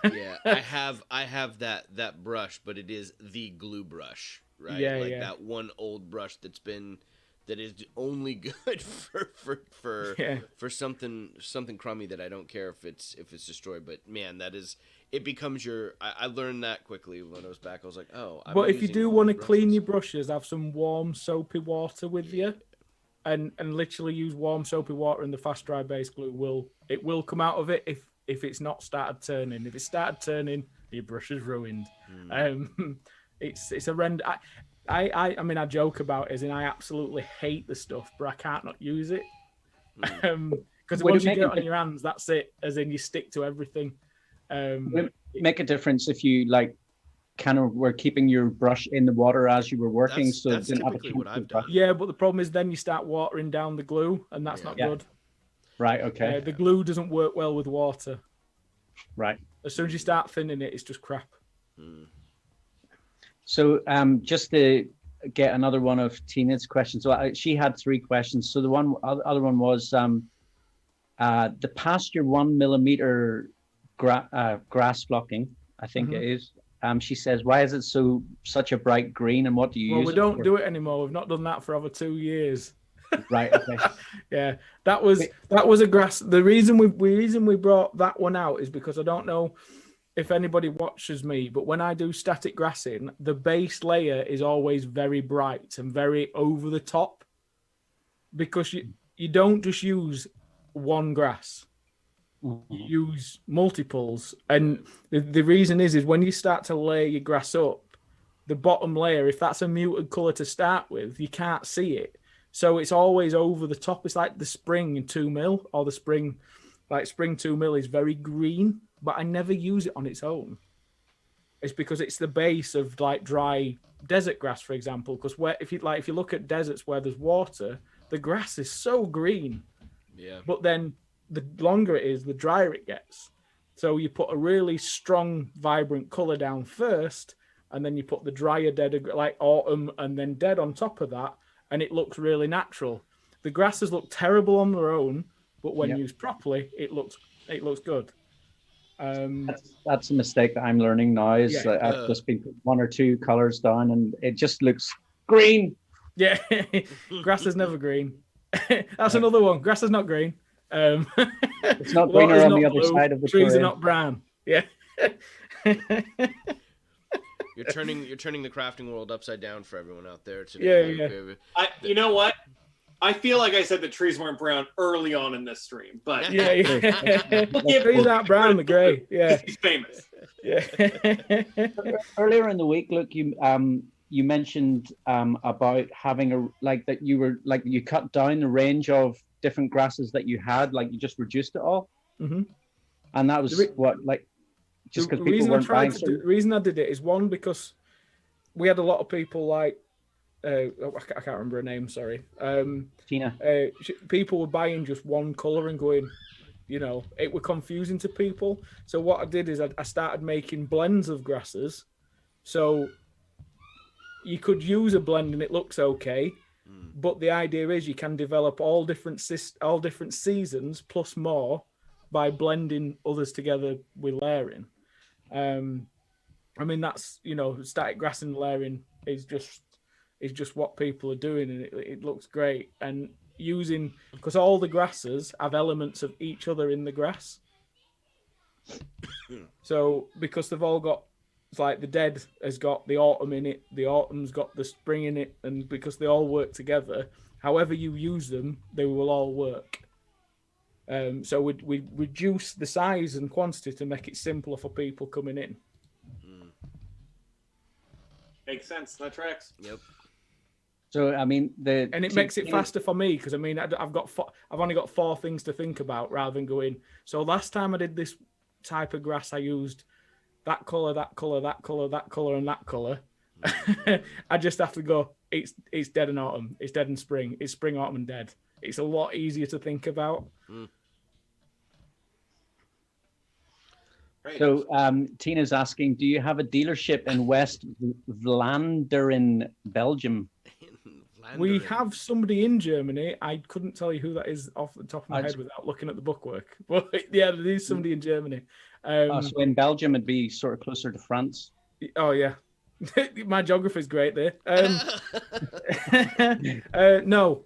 Yeah, I have that brush, but it is the glue brush, right? Yeah, that one old brush that is only good for something crummy that I don't care if it's destroyed. But man, it becomes I learned that quickly when I was back. I was like, oh. But if you do want to clean your brushes, have some warm soapy water with you, and literally use warm soapy water, and the fast dry base glue will come out of it if it's not started turning. If it started turning, your brush is ruined. It's a rend. I mean, I joke about it, and I absolutely hate the stuff, but I can't not use it. Because once you get it on your hands, that's it. As in, you stick to everything. Would it make a difference if you were keeping your brush in the water as you were working? That's typically what I've done. Yeah, but the problem is then you start watering down the glue, and that's not good. Right. Okay. The glue doesn't work well with water. Right. As soon as you start thinning it, it's just crap. So just to get another one of Tina's questions. So she had 3 questions. So the other one was the pasture 1 millimeter grass flocking, I think it is. She says, why is it such a bright green, and what do you use? Well, we don't do it anymore. We've not done that for over 2 years. Right. Okay. Yeah, that was a grass. The reason we brought that one out is because I don't know if anybody watches me, but when I do static grassing, the base layer is always very bright and very over the top, because you don't just use one grass. You use multiples, and the reason is when you start to lay your grass up, the bottom layer, if that's a muted color to start with, you can't see it. So it's always over the top. It's like the spring in 2 mil, or the spring 2 mil is very green, but I never use it on its own. It's because it's the base of dry desert grass, for example. Because if you look at deserts where there's water, the grass is so green. Yeah. But then the longer it is, the drier it gets. So you put a really strong, vibrant color down first, and then you put the drier dead, like autumn, and then dead on top of that, and it looks really natural. The grasses look terrible on their own, but when used properly, it looks good. That's a mistake that I'm learning now. Is Yeah. that I've just been putting 1 or 2 colors down, and it just looks green. Yeah, grass is never green. That's another one. Grass is not green. It's not greener on the other side of the trees terrain. are not brown. Yeah. You're turning the crafting world upside down for everyone out there today. Yeah. You know what? I feel like I said the trees weren't brown early on in this stream, but Yeah. Trees aren't brown, they're grey. Yeah. he's famous. Yeah. Earlier in the week, look, you mentioned about having you cut down the range of different grasses that you had, like you just reduced it all. Mm-hmm. And that was just because people weren't buying. The reason I did it is one, because we had a lot of people like I can't remember her name. Sorry, Tina. People were buying just one color and going, it were confusing to people. So what I did is I started making blends of grasses. So you could use a blend and it looks okay, but the idea is you can develop all different seasons plus more by blending others together with layering. That's static grass and layering is just what people are doing, and it looks great. And because all the grasses have elements of each other in the grass. So because they've all got, it's like the dead has got the autumn in it, the autumn's got the spring in it, and because they all work together, however you use them, they will all work. So we reduce the size and quantity to make it simpler for people coming in. Makes sense. That tracks. Yep. So and it makes it faster for me, because I've only got 4 things to think about rather than going. So last time I did this type of grass, I used that color, that color, that color, that color, and that color. I just have to go. It's dead in autumn. It's dead in spring. It's spring, autumn, and dead. It's a lot easier to think about. Right. So Tina's asking, do you have a dealership in West Vlaanderen, Belgium? We have somebody in Germany. I couldn't tell you who that is off the top of my head without looking at the bookwork. But yeah, there is somebody in Germany. So in Belgium, it'd be sort of closer to France. Oh, yeah. My geography is great there. No.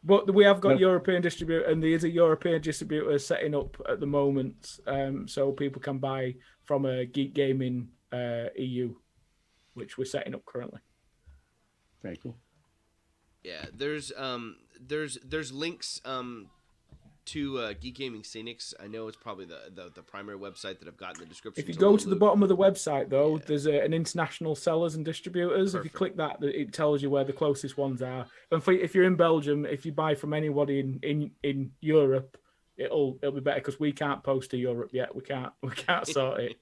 But we have got European distributor, and there is a European distributor setting up at the moment, so people can buy from a Geek Gaming EU, which we're setting up currently. Very cool. Yeah, there's links to Geek Gaming Scenics. I know it's probably the primary website that I've got in the description. If you go to the bottom of the website, though, there's an international sellers and distributors. Perfect. If you click that, it tells you where the closest ones are. And if you're in Belgium, if you buy from anybody in Europe, it'll be better, because we can't post to Europe yet. We can't sort it.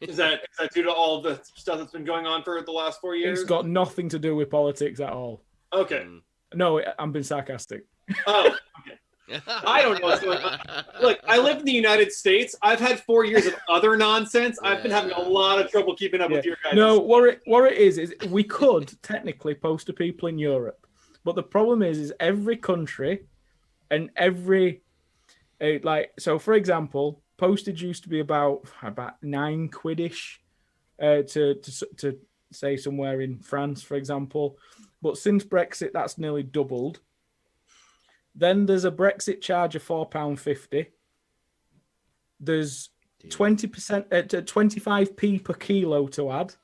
Is that due to all the stuff that's been going on for the last 4 years? It's got nothing to do with politics at all. Okay. No, I'm being sarcastic. Oh, okay. I don't know what's going on. Look, I live in the United States. I've had 4 years of other nonsense. I've been having a lot of trouble keeping up with your guys. No, what it is we could technically post to people in Europe, but the problem is every country and every so for example, postage used to be about £9 to say somewhere in France, for example, but since Brexit, that's nearly doubled. Then there's a Brexit charge of £4.50. There's 20% 25p per kilo to add.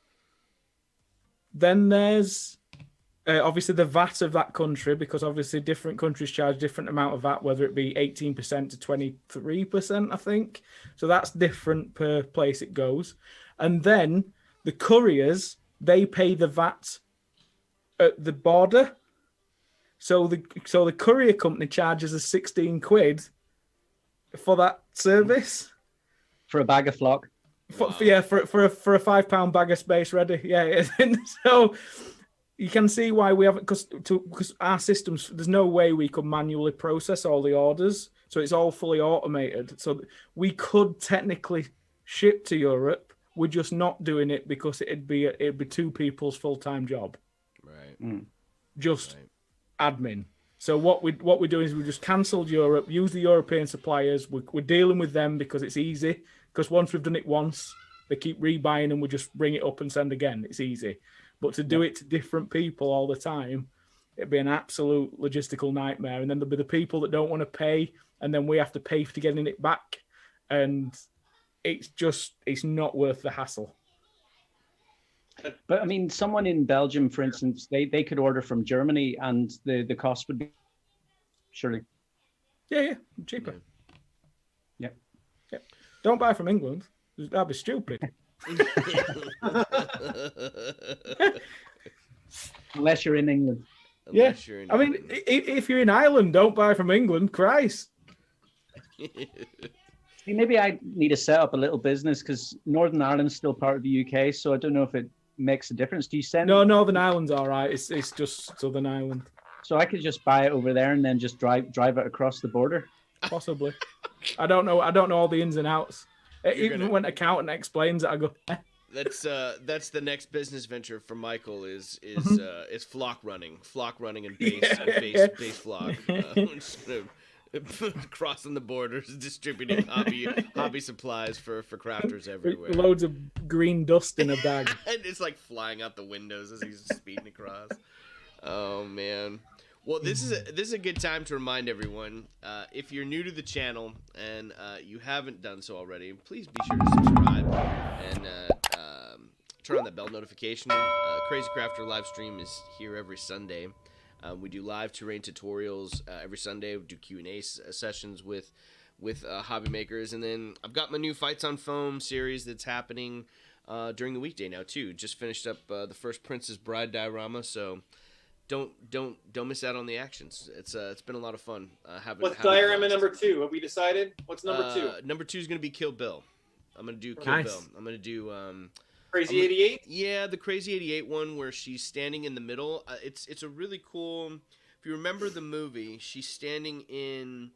Then there's obviously the VAT of that country, because obviously different countries charge different amount of VAT, whether it be 18% to 23%, I think. So that's different per place it goes. And then the couriers, they pay the VAT at the border. So the courier company charges us £16 for that service. For a bag of flock. For a £5 bag of space ready. Yeah. So you can see why we haven't, because our systems, there's no way we could manually process all the orders. So it's all fully automated. So we could technically ship to Europe. We're just not doing it because it'd be 2 people's full-time job. Right. Just admin. So what we're doing is we just cancelled Europe, use the European suppliers. We're dealing with them because it's easy. Because once we've done it once, they keep rebuying and we just bring it up and send again. It's easy. But to do it to different people all the time, it'd be an absolute logistical nightmare. And then there'll be the people that don't want to pay, and then we have to pay for getting it back. And it's not worth the hassle. But I mean, someone in Belgium, for instance, they could order from Germany, and the cost would be surely. Yeah, cheaper. Yeah. Don't buy from England. That'd be stupid. Unless you're in England. Unless you're in I mean, if you're in Ireland, don't buy from England. Christ. See, maybe I need to set up a little business because Northern Ireland's still part of the UK, so I don't know if it makes a difference. Do you send? No, Northern Ireland's all right. It's just Southern Ireland. So I could just buy it over there and then just drive it across the border. Possibly. I don't know all the ins and outs. Even when accountant explains it, I go. That's the next business venture for Michael is flock running and base flock. Crossing the borders, distributing hobby supplies for crafters everywhere. Loads of green dust in a bag. And it's like flying out the windows as he's speeding across. Oh man. Well, this is a good time to remind everyone, if you're new to the channel and you haven't done so already, please be sure to subscribe and turn on that bell notification. Crazy Crafter live stream is here every Sunday. We do live terrain tutorials every Sunday. We do Q&A sessions with hobby makers, and then I've got my new Fights on Foam series that's happening during the weekday now too. Just finished up the first Princess Bride diorama, so don't miss out on the actions. It's been a lot of fun. What's diorama number 2? Have we decided? What's number 2? Number 2 is gonna be Kill Bill. I'm gonna do Kill Nice. Bill. I'm gonna do Crazy 88? Yeah, the Crazy 88 one where she's standing in the middle. It's a really cool. If you remember the movie, she's standing in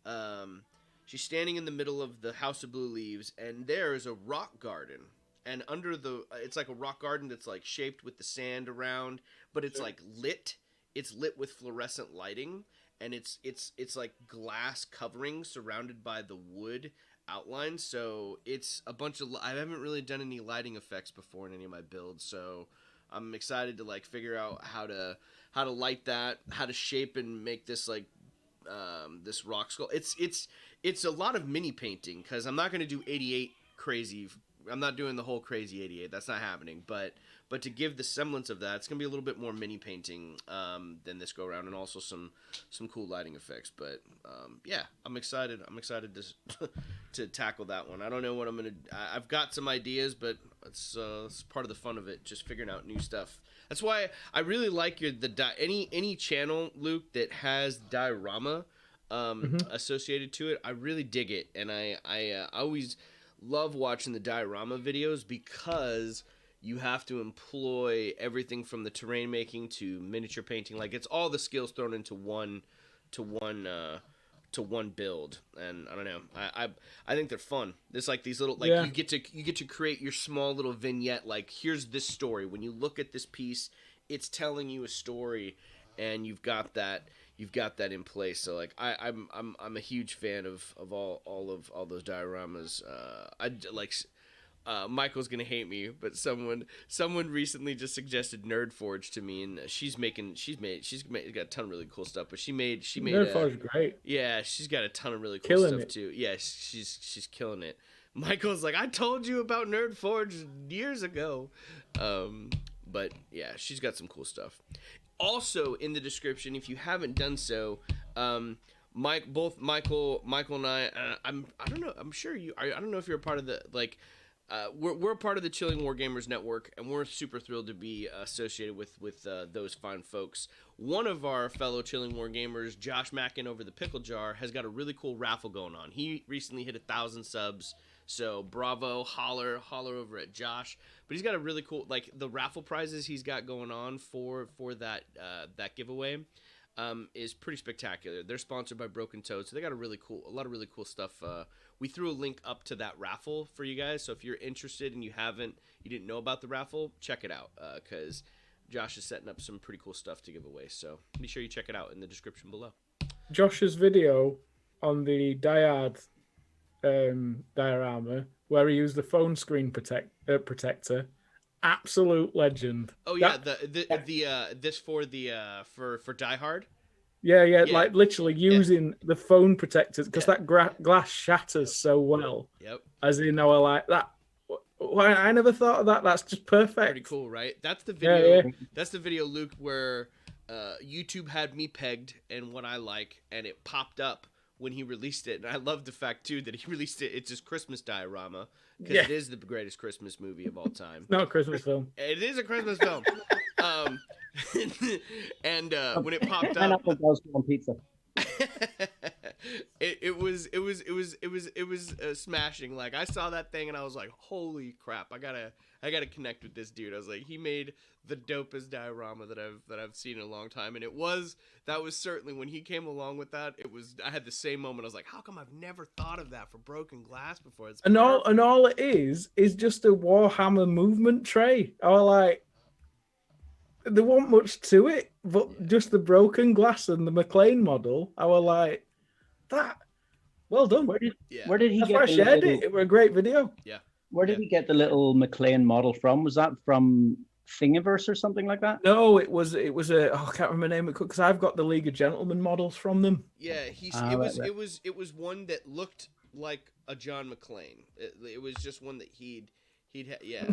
the middle of the House of Blue Leaves, and there is a rock garden. And under it's like a rock garden that's like shaped with the sand around, but it's like lit. It's lit with fluorescent lighting, and it's like glass covering surrounded by the wood outline. So it's a bunch of. I haven't really done any lighting effects before in any of my builds, so I'm excited to like figure out how to light that, how to shape and make this like this rock skull. It's a lot of mini painting because I'm not going to do 88 crazy. I'm not doing the whole Crazy 88. That's not happening. But to give the semblance of that, it's gonna be a little bit more mini painting than this go around, and also some cool lighting effects. But yeah, I'm excited. I'm excited to tackle that one. I don't know what I'm gonna. I've got some ideas, but it's part of the fun of it, just figuring out new stuff. That's why I really like any channel, Luke, that has diorama associated to it. I really dig it, and I always love watching the diorama videos because you have to employ everything from the terrain making to miniature painting. Like it's all the skills thrown into one build, and I don't know. I think they're fun. There's like these little you get to create your small little vignette. Like here's this story. When you look at this piece, it's telling you a story, and you've got that in place. So like I'm a huge fan of all those dioramas. Michael's gonna hate me, but someone recently just suggested Nerdforge to me, and she's got a ton of really cool stuff. But she made Nerdforge is great. Yeah, she's got a ton of really cool Killing stuff it. too. Yeah, she's killing it. Michael's like, I told you about Nerdforge years ago. But yeah, she's got some cool stuff. Also in the description, if you haven't done so, both Michael and I don't know. I'm sure you. I don't know if you're a part of the we're a part of the Chilling Wargamers network, and we're super thrilled to be associated with those fine folks. One of our fellow Chilling Wargamers, Josh Mackin over the Pickle Jar, has got a really cool raffle going on. He recently hit 1,000 subs, so bravo, holler over at Josh. But he's got a really cool, like the raffle prizes he's got going on for that giveaway is pretty spectacular. They're sponsored by BrokenToad, so they got a lot of really cool stuff. We threw a link up to that raffle for you guys, so if you're interested and you didn't know about the raffle, check it out, because Josh is setting up some pretty cool stuff to give away. So be sure you check it out in the description below. Josh's video on the Diard diorama where he used the phone screen protector, absolute legend. Oh yeah, this for Die Hard. Yeah, like literally using the phone protectors because that glass shatters so well. Yep. As in, I was like that. Why I never thought of that. That's just perfect. Pretty cool, right? That's the video. Yeah. That's the video, Luke, where YouTube had me pegged and what I like, and it popped up when he released it. And I love the fact too that he released it. It's his Christmas diorama because it is the greatest Christmas movie of all time. Not a Christmas film. It is a Christmas film. And when it popped up, Pineapple goes on pizza. it was smashing. Like I saw that thing and I was like, holy crap, I gotta connect with this dude. I was like, he made the dopest diorama that I've seen in a long time. And that was certainly when he came along with that, I had the same moment. I was like, how come I've never thought of that for broken glass before? It's all it is just a Warhammer movement tray. I was like, there wasn't much to it, but just the broken glass and the McLean model. I was like, that. Well done. Where did he That's get? why I shared it. It was a great video. Yeah. Where did he get the little McLean model from? Was that from Thingiverse or something like that? No, it was I can't remember the name because I've got the League of Gentlemen models from them. Yeah, it was one that looked like a John McClane. It was just one that he'd yeah.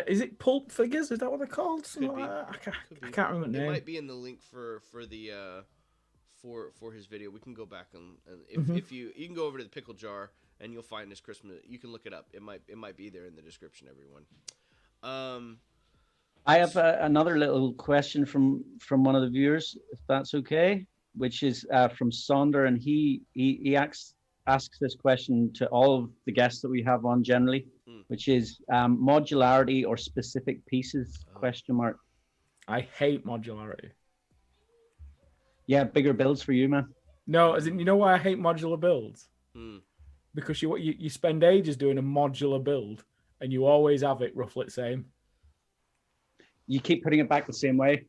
Is it pulp figures? Is that what they're called? Could be. I can't remember the name. It might be in the link for his video. We can go back and if you can go over to the Pickle Jar and you'll find this Christmas. You can look it up. It might be there in the description, everyone. I have another little question from one of the viewers, if that's okay, which is from Sonder, and he asks this question to all of the guests that we have on generally, which is modularity or specific pieces, question mark. I hate modularity. Yeah, bigger builds for you, man. No, as in, you know why I hate modular builds? Because you spend ages doing a modular build and you always have it roughly the same. You keep putting it back the same way.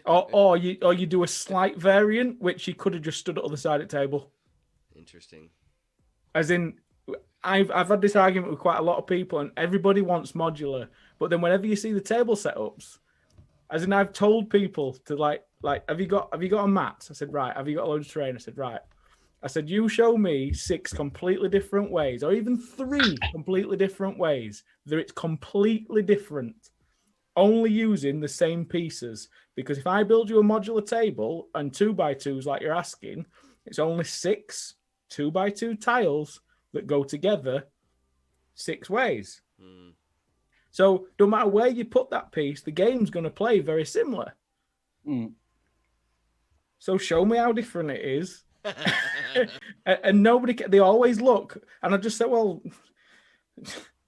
or you do a slight variant, which you could have just stood at the other side of the table. Interesting. As in, I've had this argument with quite a lot of people, and everybody wants modular. But then whenever you see the table setups, as in I've told people to like, have you got a mat? I said, right. Have you got a load of terrain? I said, right. I said, you show me 6 completely different ways, or even 3 completely different ways that it's completely different, only using the same pieces. Because if I build you a modular table and 2x2s like you're asking, it's only 6 2x2 tiles that go together 6 ways. So no matter where you put that piece, the game's going to play very similar. So show me how different it is. And they always look, and I just said, well,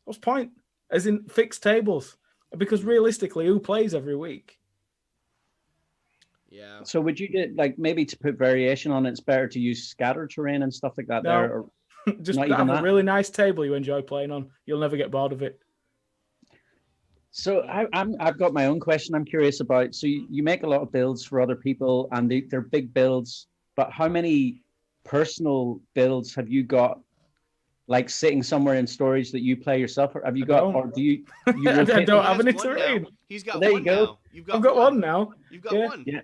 what's the point? As in fixed tables, because realistically, who plays every week? Yeah. So would you get, like, maybe to put variation on it, it's better to use scatter terrain and stuff like that? No, there, or just not have even a that? really nice table you enjoy playing on. You'll never get bored of it. So I've got my own question I'm curious about. So you make a lot of builds for other people, and they're big builds, but how many personal builds have you got, like sitting somewhere in storage that you play yourself, or have you got, or do you I don't have any terrain. He's got there one you go. now. I've got one now. You've got one. Yeah.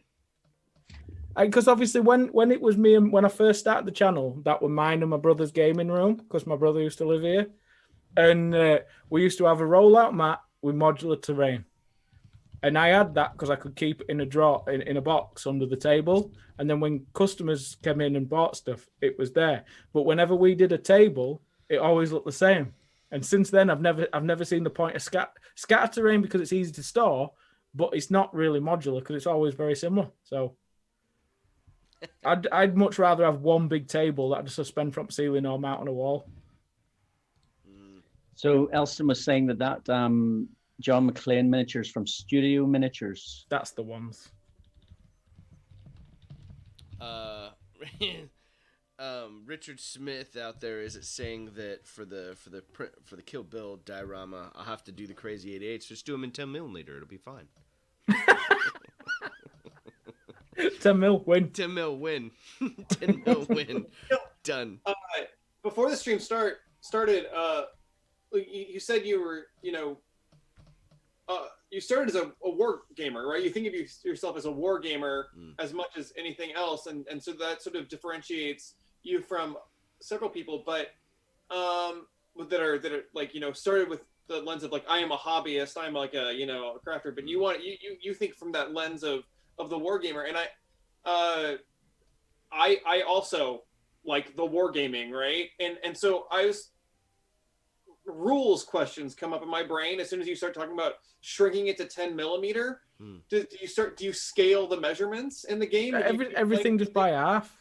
Because obviously when it was me and when I first started the channel, that were mine and my brother's gaming room, because my brother used to live here. And we used to have a rollout mat with modular terrain. And I had that because I could keep it in a drawer, in a box under the table. And then when customers came in and bought stuff, it was there. But whenever we did a table, it always looked the same. And since then, I've never seen the point of scatter terrain, because it's easy to store, but it's not really modular because it's always very similar. So I'd much rather have one big table that I just suspend from the ceiling or mount on a wall. So Elston was saying that John McClane miniatures from Studio Miniatures. That's the ones. Richard Smith out there is saying that for the Kill Bill diorama, I'll have to do the crazy 88s. Just do them in 10mm. It'll be fine. 10 mil win. 10 mil win. 10 mil win. Done. Before the stream started, you said you were, you started as a war gamer, right? You think of yourself as a war gamer as much as anything else, and so that sort of differentiates you from several people, but that are like, started with the lens of like, I am a hobbyist, I'm like a a crafter, but you think from that lens of the war gamer, and I also like the war gaming, right? And so rules questions come up in my brain as soon as you start talking about shrinking it to 10mm. Do you scale the measurements in the game? Everything just by half.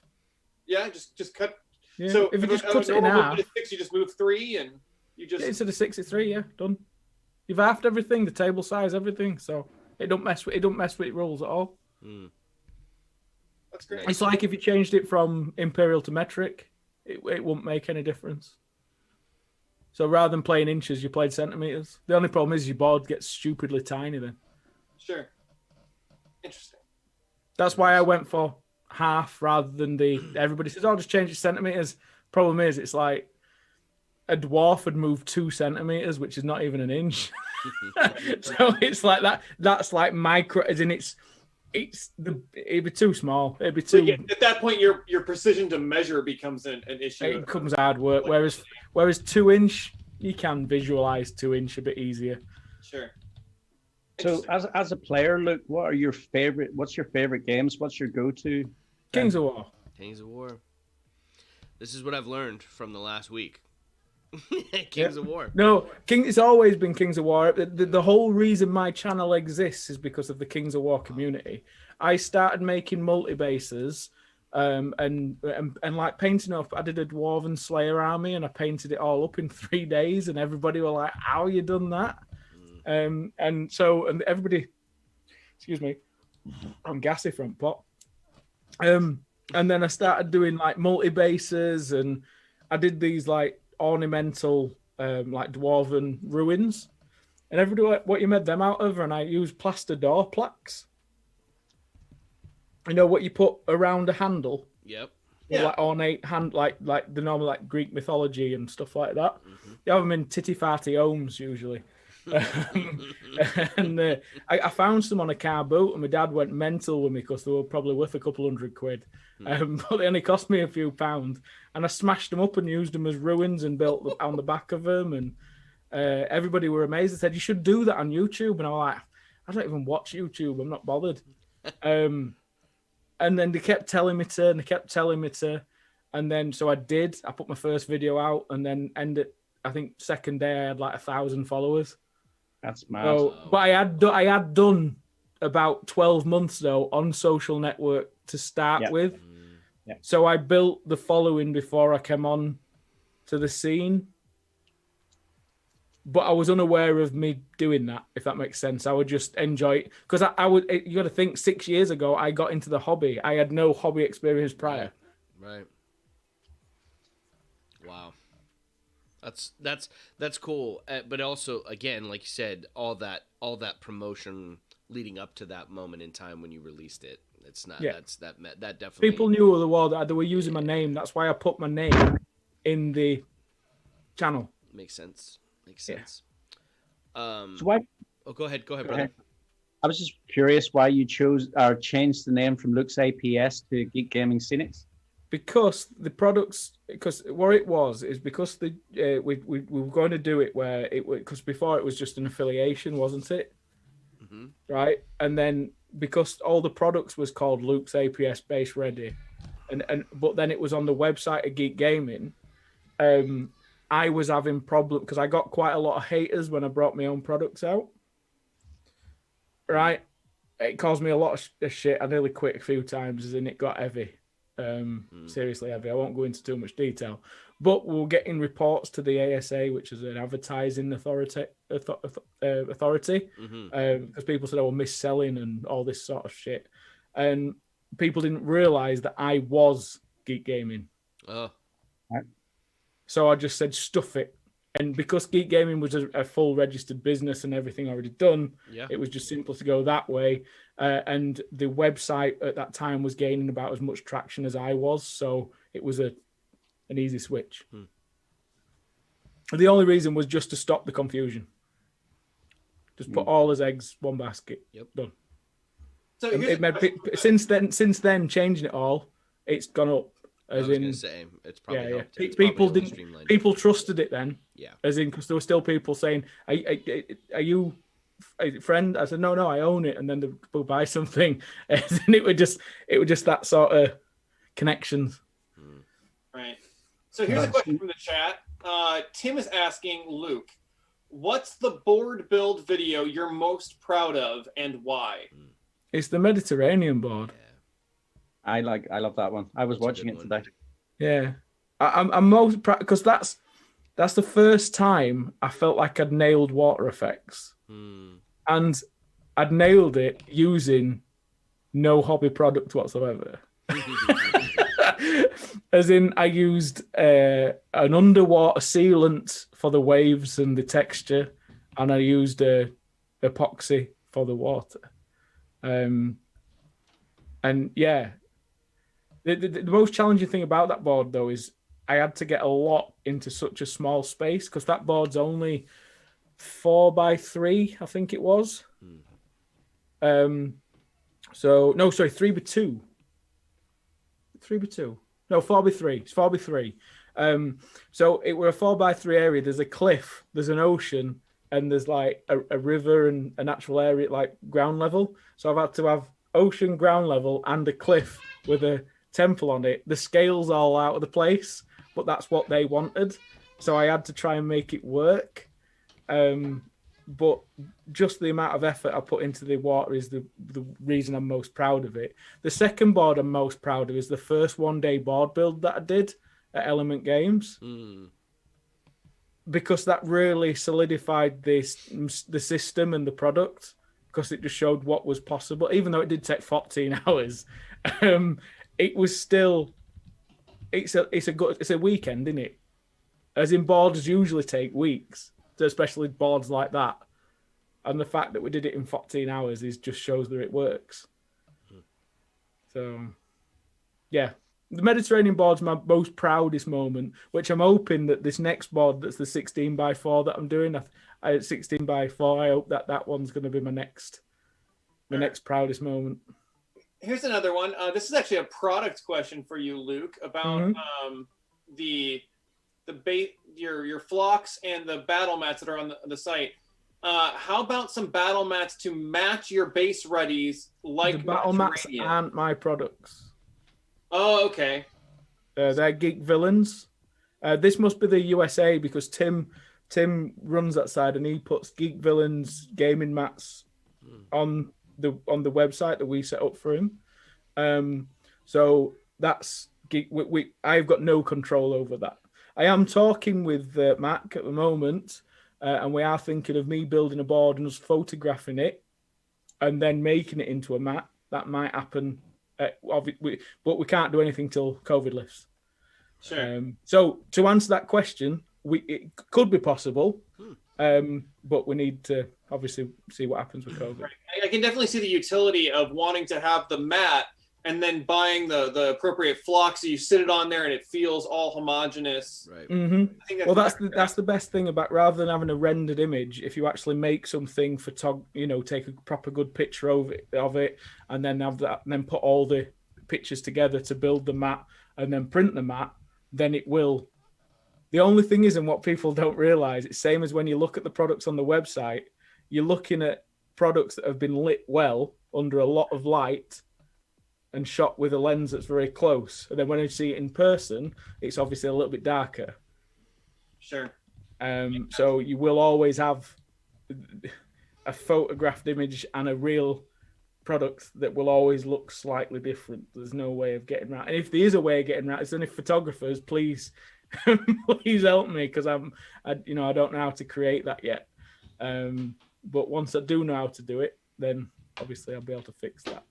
Yeah, just cut. Yeah. So if you just cut it in half, 6, you just move 3, and you just instead of 63, yeah, done. You've halved everything, the table size, everything, so it don't mess with rules at all. That's great. It's like if you changed it from imperial to metric, it wouldn't make any difference. So rather than playing inches, you played centimeters. The only problem is your board gets stupidly tiny then. Sure. Interesting. That's why I went for half rather than everybody says, just change it to centimeters. Problem is, it's like a dwarf would move 2 centimeters, which is not even an inch. So it's like that. That's like micro, as in it'd be too small. It'd be too. Yeah, at that point, your precision to measure becomes an issue. It becomes hard work. Whereas 2-inch, you can visualize 2-inch a bit easier. Sure. So as a player, Luke, what's your favorite games? What's your go-to? Kings of War. Kings of War. This is what I've learned from the last week. Kings of War. No, it's always been Kings of War. The whole reason my channel exists is because of the Kings of War community. I started making multi-bases and like painting up. I did a Dwarven Slayer army and I painted it all up in 3 days, and everybody were like, how you done that? And everybody, excuse me, I'm gassy front pot. And then I started doing like multi-bases, and I did these like ornamental like dwarven ruins, and everybody like, what you made them out of? And I used plaster door plaques. You know what you put around a handle? Yep. Yeah. Like ornate hand, like the normal like Greek mythology and stuff like that. You have them in titty farty homes usually. And I found some on a car boot, and my dad went mental with me because they were probably worth a couple £100. But they only cost me a few pounds, and I smashed them up and used them as ruins and built on the back of them. And everybody were amazed. They said, you should do that on YouTube. And I'm like, I don't even watch YouTube. I'm not bothered. And then they kept telling me to, and then so I did. I put my first video out, and then I think second day I had like 1,000 followers. That's mad. So, but I had done about 12 months though on social network to start with. Yep. So I built the following before I came on to the scene. But I was unaware of me doing that, if that makes sense. I would just enjoy it. Because you got to think, 6 years ago, I got into the hobby. I had no hobby experience prior. Right. Wow. That's cool. But also, again, like you said, all that promotion leading up to that moment in time when you released it. It's not. Yeah. That definitely. People knew the war that they were using my name. That's why I put my name in the channel. Makes sense. Yeah. So why? Oh, go ahead, brother. I was just curious why you chose or changed the name from Luke's APS to Geek Gaming Scenics. Because the products, because what it was is because we were going to do it where because before it was just an affiliation, wasn't it? Mm-hmm. Right, and then because all the products was called Luke's APS Base Ready, and but then it was on the website of Geek Gaming. I was having problems because I got quite a lot of haters when I brought my own products out. Right, it caused me a lot of shit. I nearly quit a few times, and it got heavy. Seriously heavy. I won't go into too much detail, but we're getting reports to the ASA, which is an advertising authority, because people said I was mis-selling and all this sort of shit, and people didn't realize that I was Geek Gaming. Oh, So I just said stuff it. And because Geek Gaming was a full registered business and everything already done, yeah. it was just simple to go that way. And the website at that time was gaining about as much traction as I was. So it was an easy switch. The only reason was just to stop the confusion. Just put all his eggs one basket. Yep. Done. So It made, since then, changing it all, it's gone up. I was gonna say it's probably helped. It's People probably didn't. streamlined. People trusted it then. Yeah. As in, because there were still people saying, "Are you a friend?" I said, "No, I own it." And then they'll buy something, and it would just that sort of connections. Right. So here's a question from the chat. Tim is asking Luke, "What's the board build video you're most proud of, and why?" It's the Mediterranean board. Yeah. I love that one. I was watching it today. Yeah, I'm most proud because that's the first time I felt like I'd nailed water effects, and I'd nailed it using no hobby product whatsoever. As in, I used an underwater sealant for the waves and the texture, and I used epoxy for the water. And yeah, the most challenging thing about that board though is I had to get a lot into such a small space because that board's only 4x3, I think it was. 3x2. 3x2. No, 4x3. It's 4x3. So it were a 4x3 area. There's a cliff, there's an ocean, and there's like a river and a natural area like ground level. So I've had to have ocean, ground level, and a cliff with a temple on it. The scale's all out of the place, but that's what they wanted. So I had to try and make it work. But just the amount of effort I put into the water is the reason I'm most proud of it. The second board I'm most proud of is the first one-day board build that I did at Element Games. Because that really solidified the system and the product, because it just showed what was possible. Even though it did take 14 hours, it was still it's a weekend, isn't it? As in, boards usually take weeks, especially boards like that. And the fact that we did it in 14 hours just shows that it works. So, yeah. The Mediterranean board's my most proudest moment, which I'm hoping that this next board, that's the 16x4 that I'm doing, 16x4, I hope that one's going to be my next proudest moment. Here's another one. This is actually a product question for you, Luke, about your flocks and the battle mats that are on the site. How about some battle mats to match your base readies? Like the battle mats aren't my products. Oh, okay. They're Geek Villains. This must be the USA because Tim runs that side and he puts Geek Villains gaming mats on the website that we set up for him. So that's Geek. I've got no control over that. I am talking with Mac at the moment, and we are thinking of me building a board and us photographing it, and then making it into a mat. That might happen. But we can't do anything till COVID lifts. Sure. So to answer that question, it could be possible, but we need to obviously see what happens with COVID. Right. I can definitely see the utility of wanting to have the mat and then buying the appropriate flock so you sit it on there and it feels all homogeneous. Right. Mm-hmm. That's the best thing about, rather than having a rendered image, if you actually make something take a proper good picture of it, and then have that, and then put all the pictures together to build the mat, and then print the mat, then it will. The only thing is, and what people don't realize, it's same as when you look at the products on the website, you're looking at products that have been lit well under a lot of light and shot with a lens that's very close. And then when you see it in person, it's obviously a little bit darker. Sure. So you will always have a photographed image and a real product that will always look slightly different. There's no way of getting around. And if there is a way of getting around, then if photographers, please help me, because I don't know how to create that yet. But once I do know how to do it, then obviously I'll be able to fix that.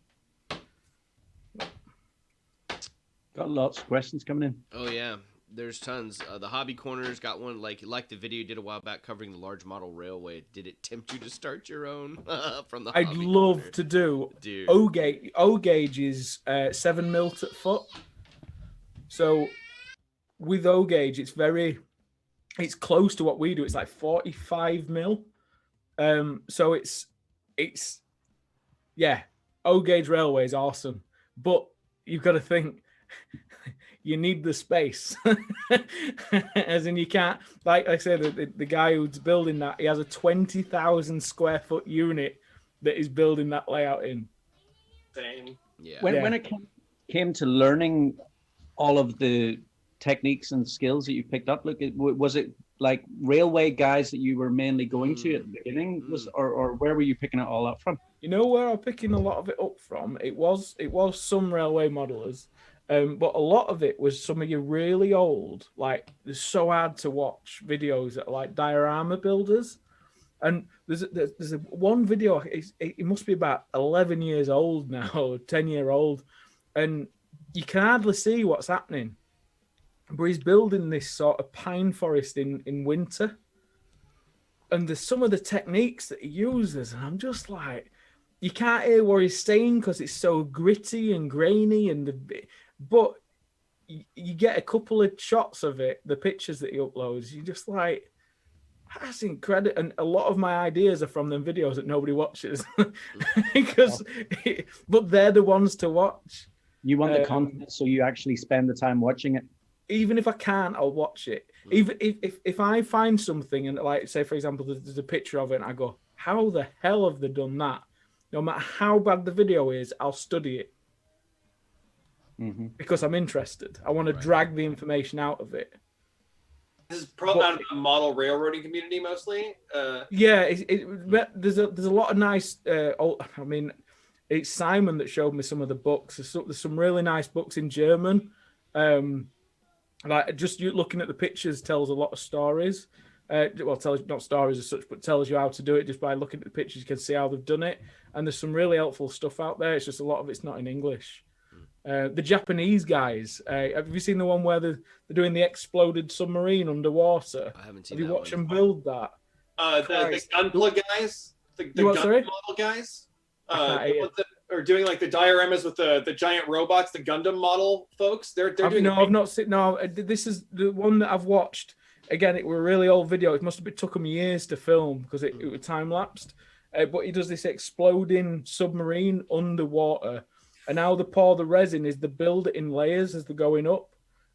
Got lots of questions coming in. Oh yeah, there's tons. The hobby corner's got one like the video you did a while back covering the large model railway. Did it tempt you to start your own from the I'd hobby love corner? to do. Dude. O gauge is 7 mil at foot. So with O gauge, it's close to what we do. It's like 45 mil. So it's yeah, O gauge railway is awesome, but you've got to think you need the space, as in you can't. Like I said, the guy who's building that, he has a 20,000 square foot unit that is building that layout in. Same. Yeah. When it came to learning all of the techniques and skills that you picked up, look, was it like railway guys that you were mainly going to at the beginning, or where were you picking it all up from? You know where I'm picking a lot of it up from? It was some railway modelers, but a lot of it was some of your really old, like they're so hard to watch videos that are like diorama builders. And there's a one video, it must be about 11 years old now, or 10-year-old, and you can hardly see what's happening. But he's building this sort of pine forest in winter. And there's some of the techniques that he uses, and I'm just like, you can't hear what he's saying because it's so gritty and grainy, but you get a couple of shots of it, the pictures that he uploads, you're just like, that's incredible. And a lot of my ideas are from them videos that nobody watches, but they're the ones to watch. You want the content, so you actually spend the time watching it. Even if I can't, I'll watch it. Even if I find something and, like, say for example, there's a picture of it, and I go, how the hell have they done that? No matter how bad the video is, I'll study it because I'm interested. I want to drag the information out of it. This is probably out of the model railroading community mostly. Yeah, there's a lot of nice. I mean, it's Simon that showed me some of the books. There's some really nice books in German. Like just you looking at the pictures tells a lot of stories. Well, tells not stories as such, but tells you how to do it just by looking at the pictures. You can see how they've done it, and there's some really helpful stuff out there. It's just a lot of it's not in English. The Japanese guys, have you seen the one where they're doing the exploded submarine underwater? I haven't seen. Have you watched them build that? The Gunpla guys, the what, sorry? model guys, or doing like the dioramas with the giant robots, the Gundam model folks. They're doing. No, I've not seen. No, this is the one that I've watched. Again, it were a really old video. It must have took them years to film because it was time lapsed. But he does this exploding submarine underwater, and how they pour the resin is they build it in layers as they're going up,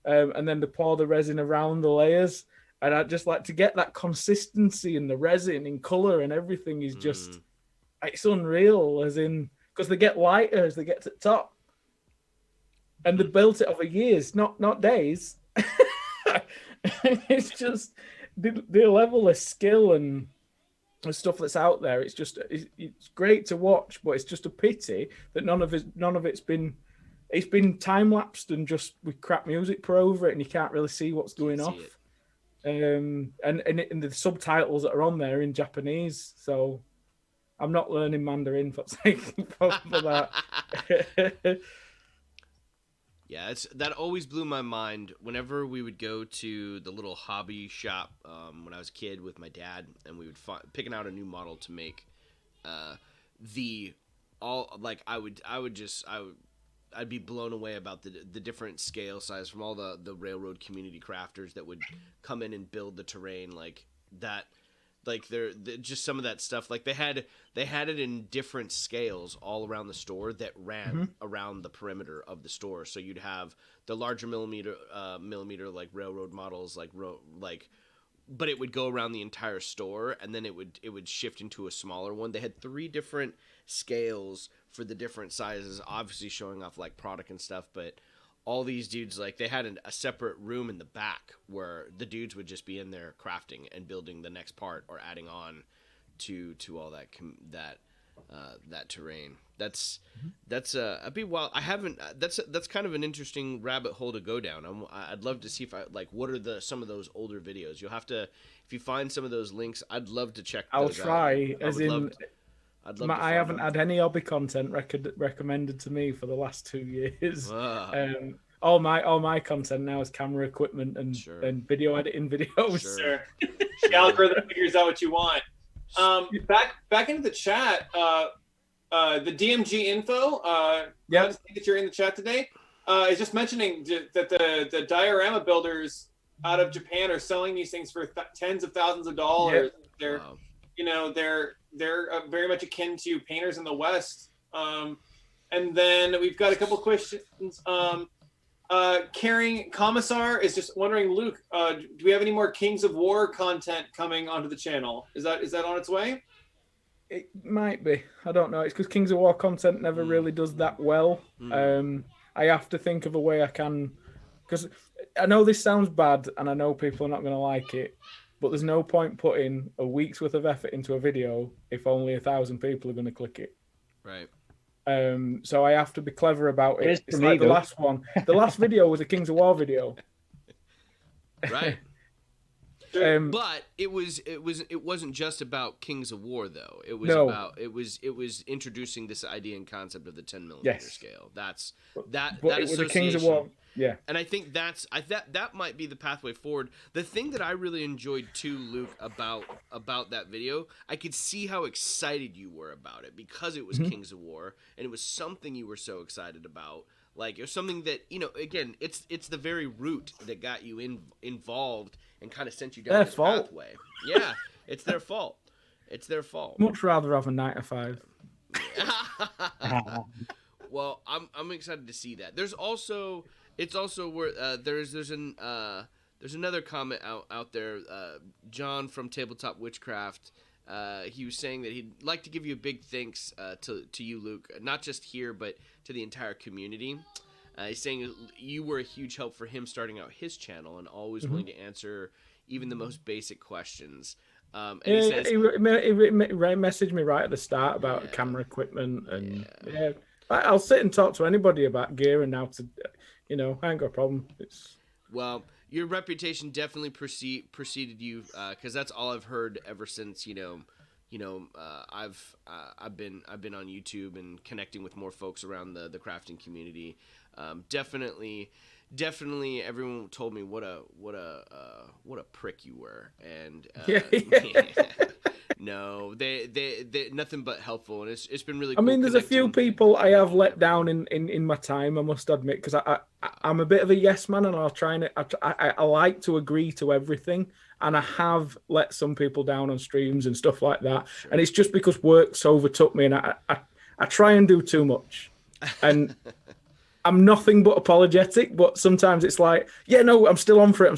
and then they pour the resin around the layers. And I just like to get that consistency in the resin, in color, and everything is just it's unreal. As in, because they get lighter as they get to the top, and they built it over years, not days. It's just the level of skill and the stuff that's out there. It's just it's great to watch, but it's just a pity that none of it's been time lapsed and just with crap music put over it, and you can't really see what's going off. And the subtitles that are on there in Japanese, so I'm not learning Mandarin for that. Yeah, that always blew my mind whenever we would go to the little hobby shop when I was a kid with my dad, and we would picking out a new model to make. I'd be blown away about the different scale size from all the railroad community crafters that would come in and build the terrain like that. Like they're just some of that stuff. Like they had it in different scales all around the store that ran around the perimeter of the store. So you'd have the larger millimeter like railroad models, but it would go around the entire store, and then it would shift into a smaller one. They had 3 different scales for the different sizes, obviously showing off like product and stuff, but all these dudes, like they had a separate room in the back where the dudes would just be in there crafting and building the next part or adding on to all that terrain. That's a bit wild. I haven't. That's kind of an interesting rabbit hole to go down. I'd love to see what are some of those older videos. You'll have to, if you find some of those links, I'd love to check. I'll those try. out. I haven't had any hobby content recommended to me for the last 2 years. all my content now is camera equipment and Sure. and video editing videos. Sure. The algorithm figures out what you want. Back into the chat. The DMG info. Yeah. Glad to see that you're in the chat today. Is just mentioning that the diorama builders out of Japan are selling these things for tens of thousands of dollars. Yeah. They're, Wow. you know, they're very much akin to painters in the West. And then we've got a couple questions. Carrying Commissar is just wondering, Luke, do we have any more Kings of War content coming onto the channel? Is that on its way? It might be. I don't know. It's because Kings of War content never really does that well. I have to think of a way I can, because I know this sounds bad and I know people are not going to like it, but there's no point putting a week's worth of effort into a video if only 1,000 people are going to click it. Right. So I have to be clever about it. It's me, like the though. last one. The last video was a Kings of War video. Right. Um, But it wasn't just about Kings of War though. It was No. about it was introducing this idea and concept of the 10mm Yes. scale. That but it was a Kings of War. Yeah. And I think that might be the pathway forward. The thing that I really enjoyed too, Luke, about that video, I could see how excited you were about it because it was Kings of War and it was something you were so excited about. Like it was something that, you know, again, it's the very root that got you involved and kind of sent you down Their this fault. pathway. Yeah, it's their fault. It's their fault. Much rather have a 9 to 5. Well, I'm excited to see that. There's also where there's another comment out there. John from Tabletop Witchcraft. He was saying that he'd like to give you a big thanks to you, Luke, not just here but to the entire community. He's saying you were a huge help for him starting out his channel and always willing to answer even the most basic questions. And he says, he messaged me right at the start about camera equipment and I'll sit and talk to anybody about gear and now to, you know, I ain't got a problem. well, your reputation definitely preceded you because that's all I've heard ever since I've been on YouTube and connecting with more folks around the crafting community. Definitely everyone told me what a prick you were, and no, they nothing but helpful, and it's been really cool. I mean, there's a few connecting. people I have let down in my time, I must admit, because I'm a bit of a yes man, and I like to agree to everything, and I have let some people down on streams and stuff like that, and it's just because work's overtook me, and I try and do too much, and I'm nothing but apologetic, but sometimes it's like, yeah, no, I'm still on for it.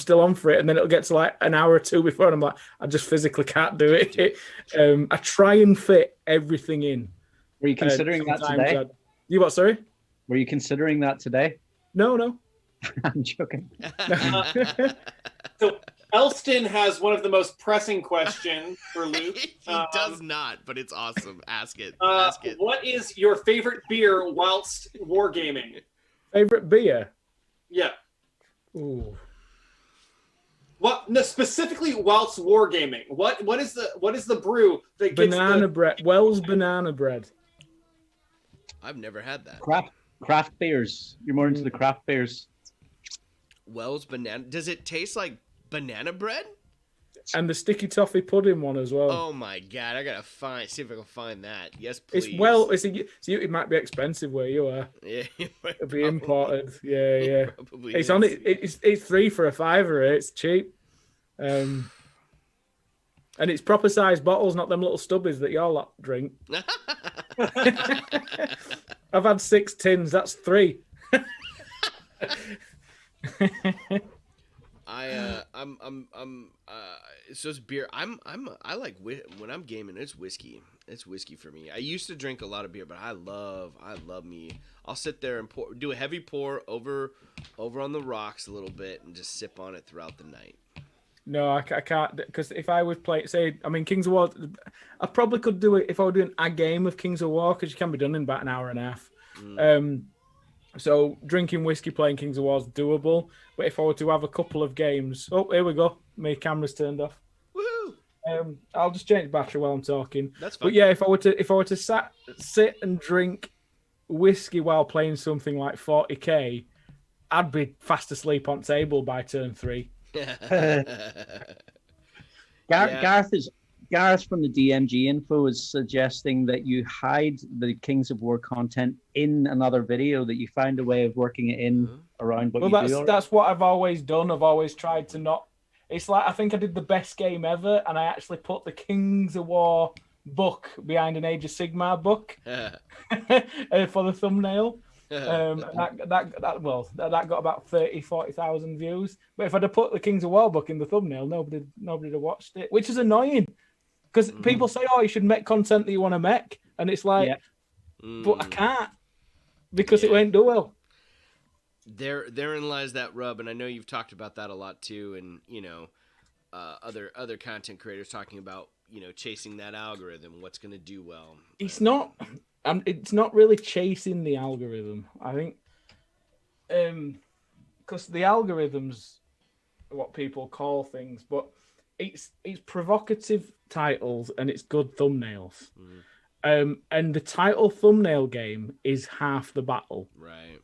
And then it'll get to like an hour or two before, and I'm like, I just physically can't do it. I try and fit everything in. Were you considering that today? You what, sorry? Were you considering that today? No. I'm joking. So Elston has one of the most pressing questions for Luke. He does not, but it's awesome. Ask it. What is your favorite beer whilst wargaming? Favorite beer? Yeah. Ooh. What? No, specifically whilst wargaming. What is the brew that gets Banana bread. Wells banana bread. I've never had that. Craft beers. You're more into the craft beers. Wells banana. Does it taste like banana bread? And the sticky toffee pudding one as well. Oh my god! I gotta see if I can find that. Yes, please. It might be expensive where you are. Yeah, It'll be imported. Yeah. Probably It's is. on it. It's $3 for a $5. It's cheap. And it's proper sized bottles, not them little stubbies that y'all lot drink. I've had 6 tins. That's 3. So it's beer. I like when I'm gaming. It's whiskey. It's whiskey for me. I used to drink a lot of beer, but I love me. I'll sit there and do a heavy pour over on the rocks a little bit and just sip on it throughout the night. No, I can't, because if I was playing, Kings of War, I probably could do it if I were doing a game of Kings of War, because it can be done in about an hour and a half. So drinking whiskey, playing Kings of War is doable. But if I were to have a couple of games, oh, here we go, my camera's turned off. Woohoo! I'll just change battery while I'm talking. That's fine. But yeah, if I were to sit and drink whiskey while playing something like 40k, I'd be fast asleep on table by turn 3. Gareth from the DMG info is suggesting that you hide the Kings of War content in another video, that you find a way of working it in around what you do. That's what I've always done. I've always tried to not. It's like, I think I did the best game ever, and I actually put the Kings of War book behind an Age of Sigmar book for the thumbnail. That got about 40,000 views. But if I'd have put the Kings of War book in the thumbnail, nobody would have watched it, which is annoying. Because people say, "Oh, you should make content that you want to make," and it's like, but I can't because it won't do well. Therein lies that rub, and I know you've talked about that a lot too, and other content creators talking about chasing that algorithm, what's going to do well. It's not really chasing the algorithm. I think, because the algorithm's what people call things, but it's provocative titles and it's good thumbnails. And the title thumbnail game is half the battle. Right.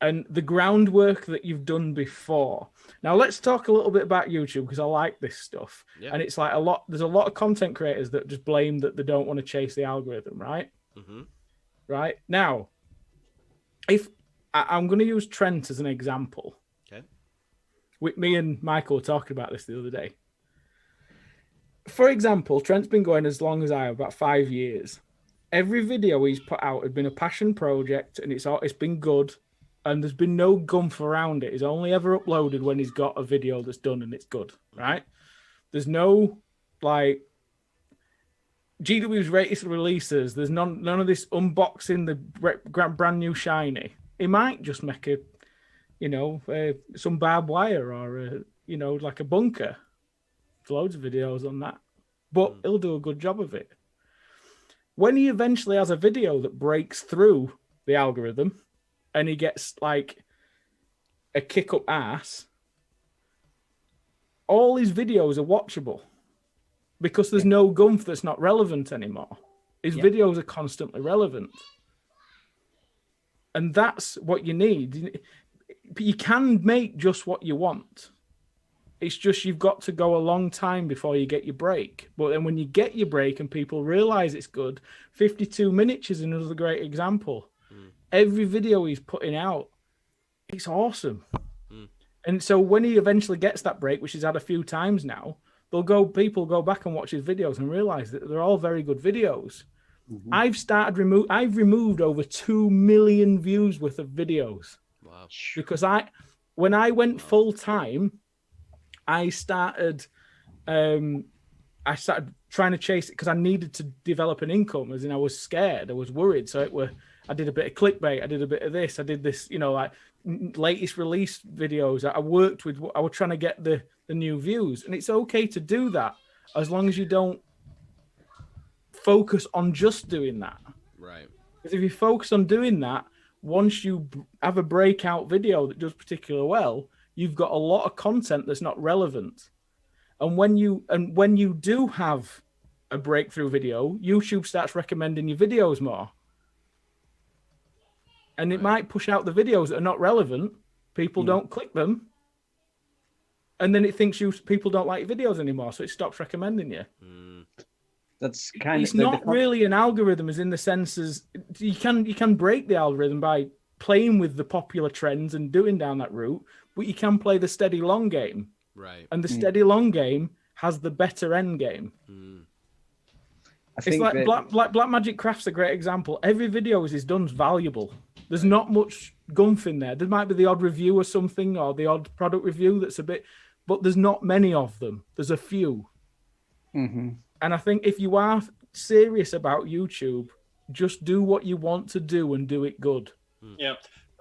And the groundwork that you've done before. Now let's talk a little bit about YouTube, because I like this stuff. Yeah. And it's like there's a lot of content creators that just blame that they don't want to chase the algorithm, right? Right. Now, if I'm going to use Trent as an example. Okay. With me and Michael were talking about this the other day. For example, Trent's been going as long as I have, about 5 years. Every video he's put out has been a passion project, and it's been good, and there's been no gumph around it. He's only ever uploaded when he's got a video that's done and it's good, right? There's no like GW's latest releases. There's none of this unboxing the brand new shiny. He might just make some barbed wire or like a bunker. Loads of videos on that, but he'll do a good job of it. When he eventually has a video that breaks through the algorithm and he gets like a kick up ass, all his videos are watchable because there's no gumph that's not relevant anymore. His videos are constantly relevant, and that's what you need. You can make just what you want. It's just you've got to go a long time before you get your break. But then when you get your break and people realize it's good, 52 minutes is another great example. Every video he's putting out, it's awesome. And so when he eventually gets that break, which he's had a few times now, people go back and watch his videos and realize that they're all very good videos. I've removed over 2 million views worth of videos. Wow. Because when I went full time, I started trying to chase it because I needed to develop an income, as in I was scared, I was worried. So I did a bit of clickbait, I did a bit of this, I did this, like latest release videos. I was trying to get the new views, and it's okay to do that as long as you don't focus on just doing that. Right. Because if you focus on doing that, once you have a breakout video that does particularly well, you've got a lot of content that's not relevant. And when you do have a breakthrough video, YouTube starts recommending your videos more. And it might push out the videos that are not relevant. People don't click them. And then it thinks people don't like your videos anymore, so it stops recommending you. That's kind it's not really an algorithm, as in the sense as you can break the algorithm by playing with the popular trends and doing down that route, but you can play the steady long game. Right. And the steady long game has the better end game. It's like Black Magic Craft's a great example. Every video he's done's valuable. There's not much gumph in there. There might be the odd review or something, or the odd product review that's a bit, but there's not many of them. There's a few. And I think if you are serious about YouTube, just do what you want to do and do it good. Yeah.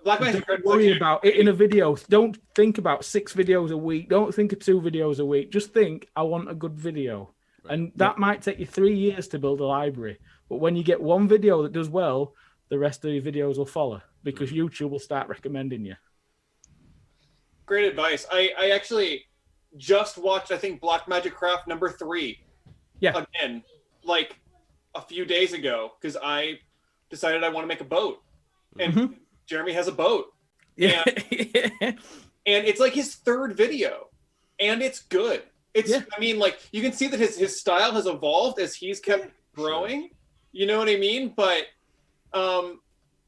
Don't worry about it in a video. Don't think about 6 videos a week. Don't think of 2 videos a week. Just think, I want a good video. Right. And that might take you 3 years to build a library. But when you get one video that does well, the rest of your videos will follow because YouTube will start recommending you. Great advice. I actually just watched, I think, Black Magic Craft number 3. Yeah. Again, like a few days ago, because I decided I want to make a boat. And Jeremy has a boat. Yeah. And it's like his third video, and it's good. It's I mean, like, you can see that his style has evolved as he's kept growing. You know what I mean? But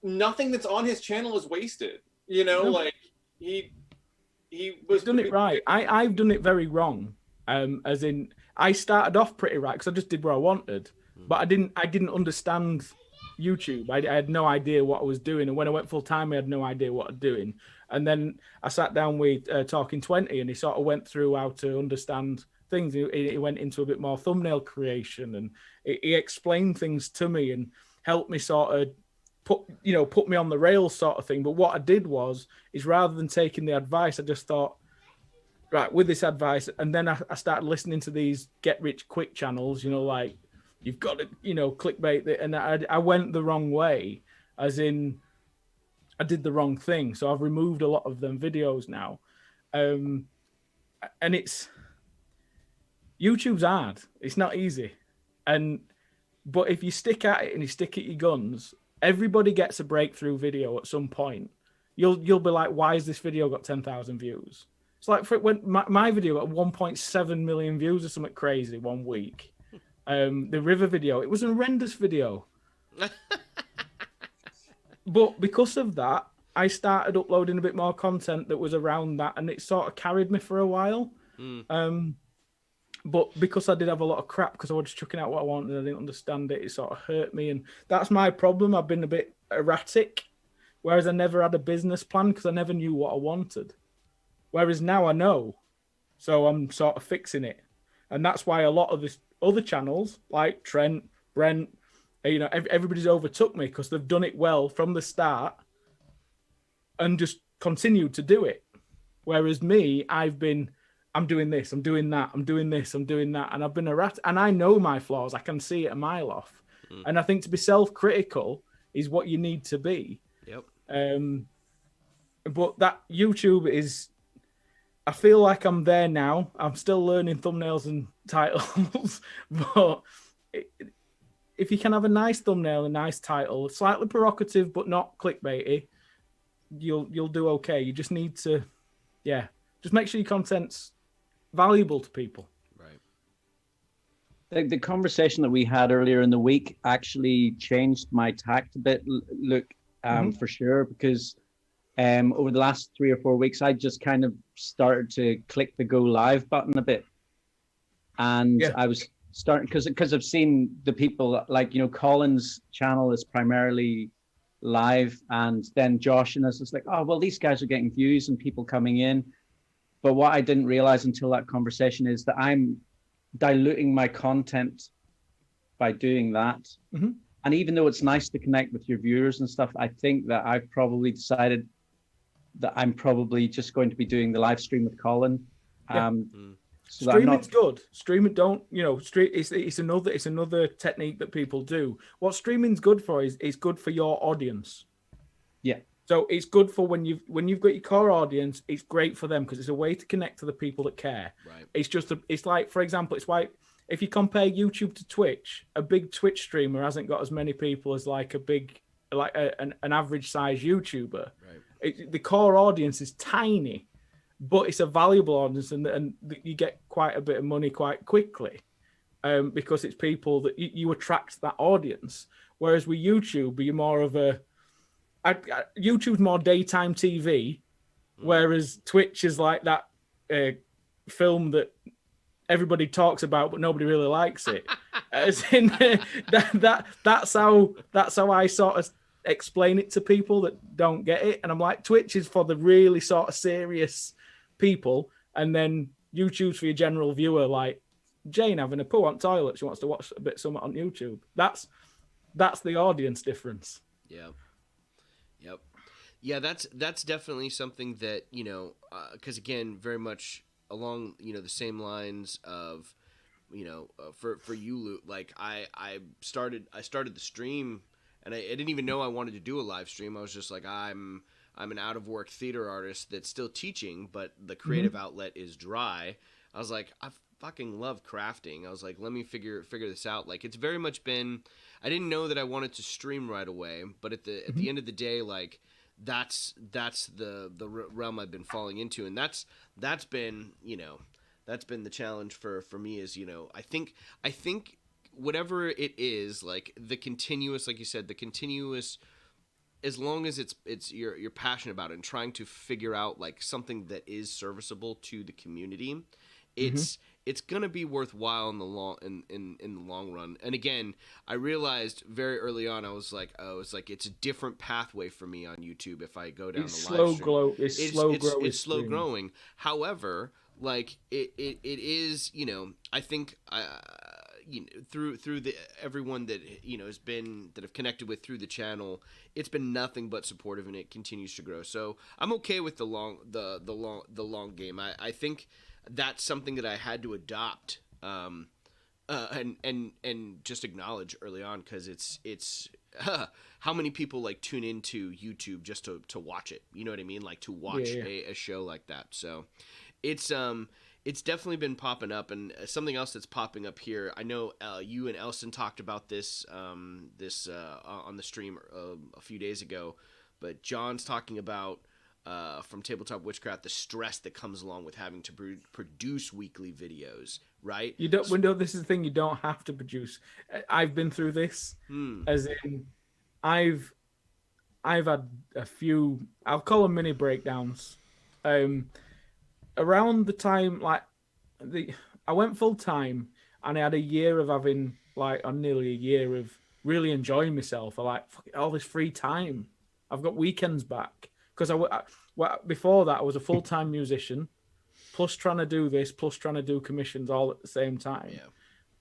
nothing that's on his channel is wasted. You know, like he's done it right. I've done it very wrong. As in, I started off pretty right because I just did what I wanted, but I didn't understand YouTube. I had no idea what I was doing, and when I went full time, I had no idea what I was doing. And then I sat down with Talking 20, and he sort of went through how to understand things. He went into a bit more thumbnail creation, and he explained things to me and helped me sort of put me on the rails sort of thing. But what I did is rather than taking the advice, I just thought, right, with this advice, and then I started listening to these get rich quick channels, like you've got to, clickbait, and I went the wrong way, as in I did the wrong thing. So I've removed a lot of them videos now. And YouTube's hard. It's not easy. But if you stick at it and you stick at your guns, everybody gets a breakthrough video at some point. You'll be like, why has this video got 10,000 views? It's like when my video got 1.7 million views or something crazy one week. The river video, it was a horrendous video. But because of that, I started uploading a bit more content that was around that, and it sort of carried me for a while. But because I did have a lot of crap, because I was just chucking out what I wanted and I didn't understand it, it sort of hurt me. And that's my problem. I've been a bit erratic, whereas I never had a business plan because I never knew what I wanted. Whereas now I know, so I'm sort of fixing it. And that's why a lot of this other channels, like Trent, Brent, everybody's overtook me because they've done it well from the start and just continued to do it. Whereas me, I'm doing this, I'm doing that, I'm doing this, I'm doing that. And I've been erratic, and I know my flaws. I can see it a mile off. And I think to be self-critical is what you need to be. Yep. But that YouTube is, I feel like I'm there now. I'm still learning thumbnails and titles, but if you can have a nice thumbnail, a nice title, slightly provocative but not clickbaity, you'll do okay. You just need to, just make sure your content's valuable to people. Right. The conversation that we had earlier in the week actually changed my tact a bit, Luke, for sure, because over the last 3 or 4 weeks, I just kind of started to click the go live button a bit. And I was starting, because I've seen the people, like, Colin's channel is primarily live, and then Josh and us is like, oh, well, these guys are getting views and people coming in. But what I didn't realize until that conversation is that I'm diluting my content by doing that. And even though it's nice to connect with your viewers and stuff, I think that I've probably decided that I'm probably just going to be doing the live stream with Colin. So streaming's good. Streaming, it's another technique that people do. What streaming's good for is good for your audience. Yeah. So it's good for when you've got your core audience. It's great for them because it's a way to connect to the people that care. Right. It's like, for example, it's like if you compare YouTube to Twitch, a big Twitch streamer hasn't got as many people as like an average size YouTuber. Right. The core audience is tiny, but it's a valuable audience, and you get quite a bit of money quite quickly because it's people that you attract that audience. Whereas with YouTube, you're more of YouTube's more daytime TV, whereas Twitch is like that film that everybody talks about but nobody really likes it. As in, that's how I sort of explain it to people that don't get it. And I'm like, Twitch is for the really sort of serious people, and then YouTube's for your general viewer, like Jane having a poo on toilet. She wants to watch a bit of something on YouTube. That's the audience difference. Yeah, that's definitely something that, because again, very much along, the same lines of, for you, Luke, like I started the stream, and I didn't even know I wanted to do a live stream. I was just like, I'm an out of work theater artist that's still teaching, but the creative outlet is dry. I was like, I fucking love crafting. I was like, let me figure this out. Like, it's very much been, I didn't know that I wanted to stream right away, but at the end of the day, like, that's the realm I've been falling into, and that's been, you know, that's been the challenge for me is, you know, I think whatever it is, like the continuous, like you said, the continuous, as long as it's you're passionate about it and trying to figure out like something that is serviceable to the community, it's gonna be worthwhile in the long run. And again, I realized very early on, I was like, oh, it's a different pathway for me on YouTube if I go down the live stream. It's slow growing. However, like it is, you know, I think you know, through the everyone that, you know, that have connected with through the channel, it's been nothing but supportive, and it continues to grow. So I'm okay with the long game. I think that's something that I had to adopt and just acknowledge early on, because it's how many people like tune into YouTube just to watch it, you know what I mean, like to watch a show like that. So it's definitely been popping up. And something else that's popping up here, I know you and Elson talked about this on the stream a few days ago, but John's talking about from Tabletop Witchcraft, the stress that comes along with having to produce weekly videos, right? You don't. Window. This is the thing. You don't have to produce. I've been through this. As in, I've had a few. I'll call them mini breakdowns. Around the time, like I went full time, and I had a year of having nearly a year of really enjoying myself. I like all this free time. I've got weekends back. Because before that, I was a full-time musician, plus trying to do this, plus trying to do commissions all at the same time. Yeah.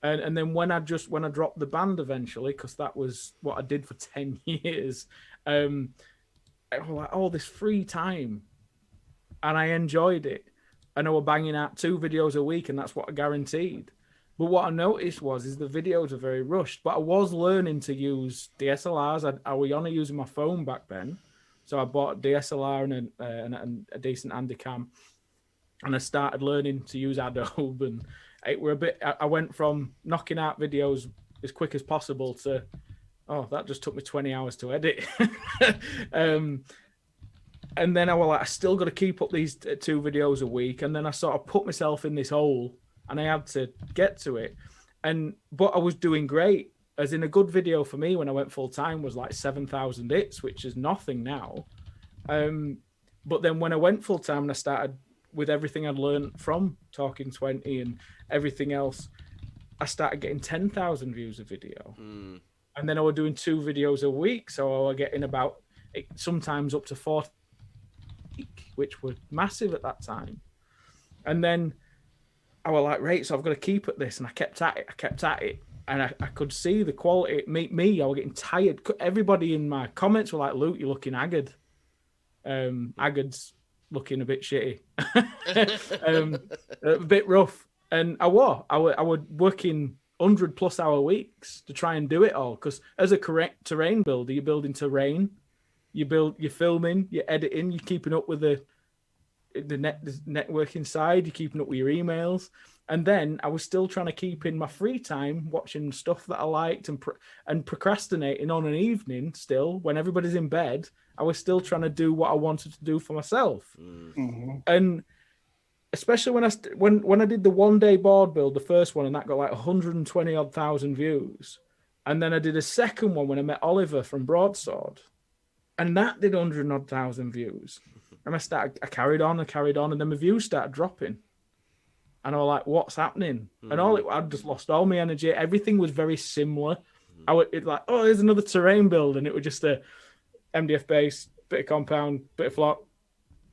And then when I dropped the band eventually, because that was what I did for 10 years, I was like, all this free time, and I enjoyed it. And I was banging out 2 videos a week, and that's what I guaranteed. But what I noticed is the videos are very rushed. But I was learning to use DSLRs. I was only using my phone back then. So I bought a DSLR and a decent Handycam, and I started learning to use Adobe. And I went from knocking out videos as quick as possible to, that just took me 20 hours to edit. And then I was like, I still got to keep up these 2 videos a week. And then I sort of put myself in this hole, and I had to get to it. But I was doing great. As in, a good video for me when I went full time was like 7,000 hits, which is nothing now. But then when I went full time and I started with everything I'd learned from Talking 20 and everything else, I started getting 10,000 views a video. And then I was doing 2 videos a week. So I was getting about sometimes up to 40, which was massive at that time. And then I was like, right, so I've got to keep at this. And I kept at it. And I could see the quality. Me, I was getting tired. Everybody in my comments were like, Luke, you're looking haggard. Haggard's looking a bit shitty. A bit rough. And I was working 100+ hour weeks to try and do it all. Because as a correct terrain builder, you're building terrain. You're filming, you're editing, you're keeping up with the networking side, you're keeping up with your emails. And then I was still trying to keep in my free time watching stuff that I liked and procrastinating on an evening still when everybody's in bed. I was still trying to do what I wanted to do for myself. And especially when I did the 1-day board build, the first one, and that got like 120,000 views. And then I did a second one when I met Oliver from Broadsword, and that did 100,000 views. And I carried on, and then my views started dropping. And I was like, what's happening? And I just lost all my energy. Everything was very similar. It's like, here's another terrain build. And it was just a MDF base, bit of compound, bit of flock,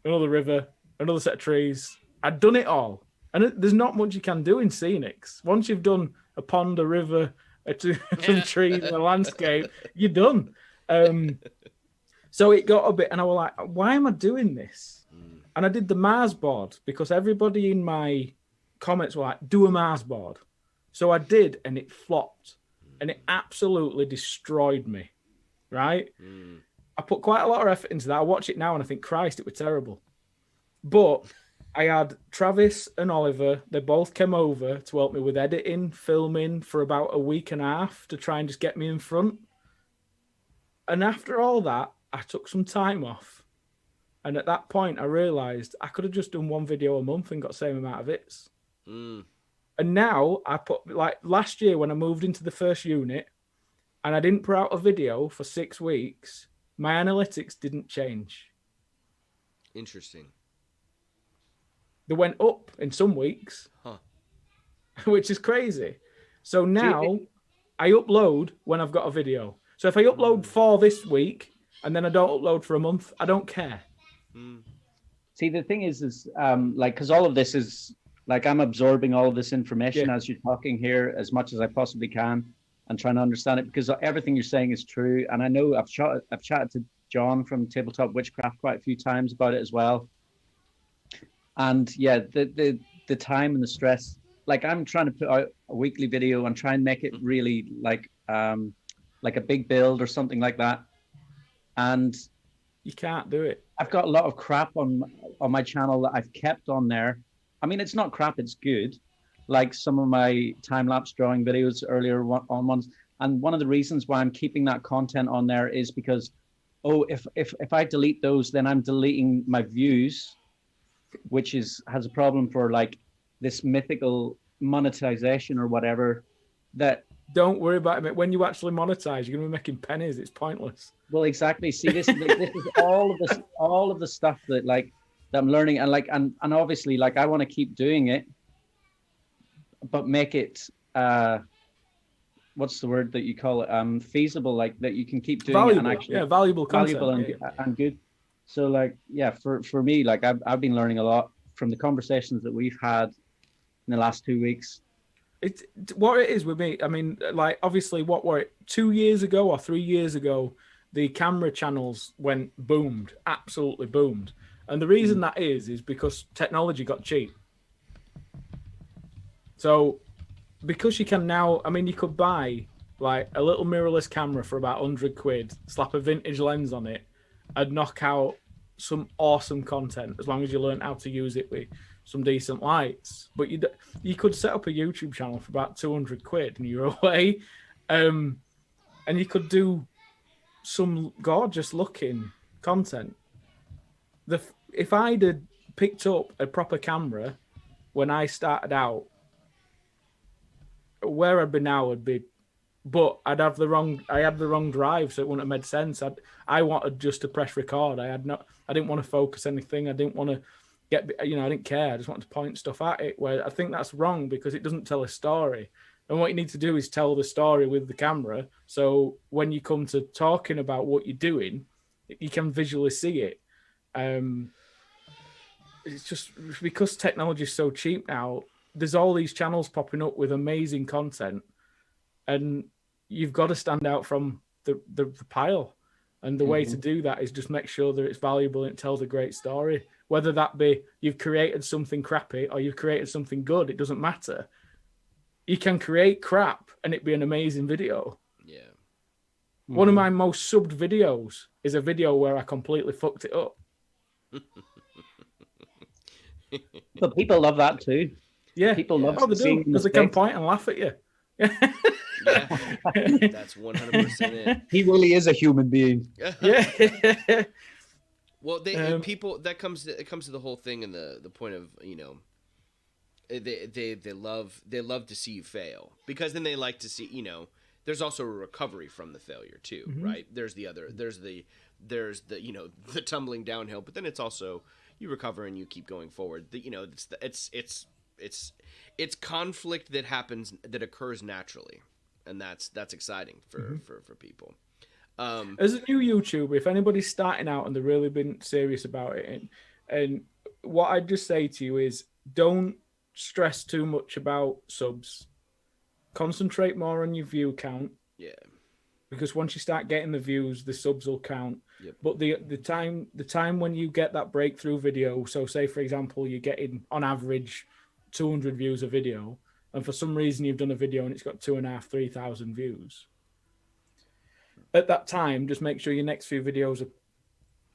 another river, another set of trees. I'd done it all. And there's not much you can do in Scenics. Once you've done a pond, a river, some trees, and a landscape, you're done. So it got a bit, and I was like, why am I doing this? And I did the Mars board because everybody in my comments were like, do a Mars board. So I did, and it flopped, and it absolutely destroyed me, right? I put quite a lot of effort into that. I watch it now, and I think, Christ, it was terrible. But I had Travis and Oliver. They both came over to help me with editing, filming for about a week and a half to try and just get me in front. And after all that, I took some time off, And at that point, I realized I could have just done one video a month and got the same amount of hits. Mm. And now I put, like last year when I moved into the first unit and I didn't put out a video for 6 weeks, my analytics didn't change. Interesting. They went up in some weeks, which is crazy. So now I upload when I've got a video. So if I upload 4 this week and then I don't upload for a month, I don't care. See, the thing is like, because all of this is like, I'm absorbing all of this information as you're talking here as much as I possibly can and trying to understand it, because everything you're saying is true. And I know I've chatted to John from Tabletop Witchcraft quite a few times about it as well. And yeah, the time and the stress, like I'm trying to put out a weekly video and try and make it really like a big build or something like that. And you can't do it. I've got a lot of crap on my channel that I've kept on there. I mean, it's not crap, it's good. Like some of my time-lapse drawing videos earlier on ones. And one of the reasons why I'm keeping that content on there is because, if I delete those, then I'm deleting my views, which has a problem for like this mythical monetization or whatever. That don't worry about it. When you actually monetize, you're going to be making pennies. It's pointless. Well, exactly. See, this is all of the stuff that that I'm learning, and obviously, like I want to keep doing it, but make it what's the word that you call it? Feasible, like that you can keep doing valuable. It and actually valuable content. and good. So like, for me, like I've been learning a lot from the conversations that we've had in the last 2 weeks. It's what it is with me. I mean, like obviously, what were it 2 years ago or 3 years ago? The camera channels boomed, absolutely boomed, and the reason that is because technology got cheap. So, because you can now, I mean, you could buy like a little mirrorless camera for about £100, slap a vintage lens on it, and knock out some awesome content as long as you learn how to use it with some decent lights. But you could set up a YouTube channel for about £200 and you're away, and you could do some gorgeous looking content. If I'd have picked up a proper camera when I started out, where I'd be now would be, but I had the wrong drive, so it wouldn't have made sense. I wanted just to press record. I didn't want to focus anything. I didn't want to I didn't care. I just wanted to point stuff at it, where I think that's wrong because it doesn't tell a story. And what you need to do is tell the story with the camera. So when you come to talking about what you're doing, you can visually see it. It's just because technology is so cheap now, there's all these channels popping up with amazing content, and you've got to stand out from the pile. And the way to do that is just make sure that it's valuable and it tells a great story. Whether that be you've created something crappy or you've created something good, it doesn't matter. You can create crap and it be an amazing video. Yeah. One of my most subbed videos is a video where I completely fucked it up. But people love that too. Yeah. People love they do, because they can point and laugh at you. Yeah, that's 100% it. He really is a human being. Yeah. Well, people that comes to the whole thing and the point of, they love to see you fail, because then they like to see, there's also a recovery from the failure too, right? There's the tumbling downhill, but then it's also you recover and you keep going forward. It's conflict that occurs naturally, and that's exciting for people. As a new YouTuber, if anybody's starting out and they've really been serious about it, and what I'd just say to you is don't stress too much about subs. Concentrate more on your view count. Yeah. Because once you start getting the views, the subs will count. Yep. But the time when you get that breakthrough video, so say for example you're getting on average 200 views a video, and for some reason you've done a video and it's got 2,500-3,000 views. At that time, just make sure your next few videos are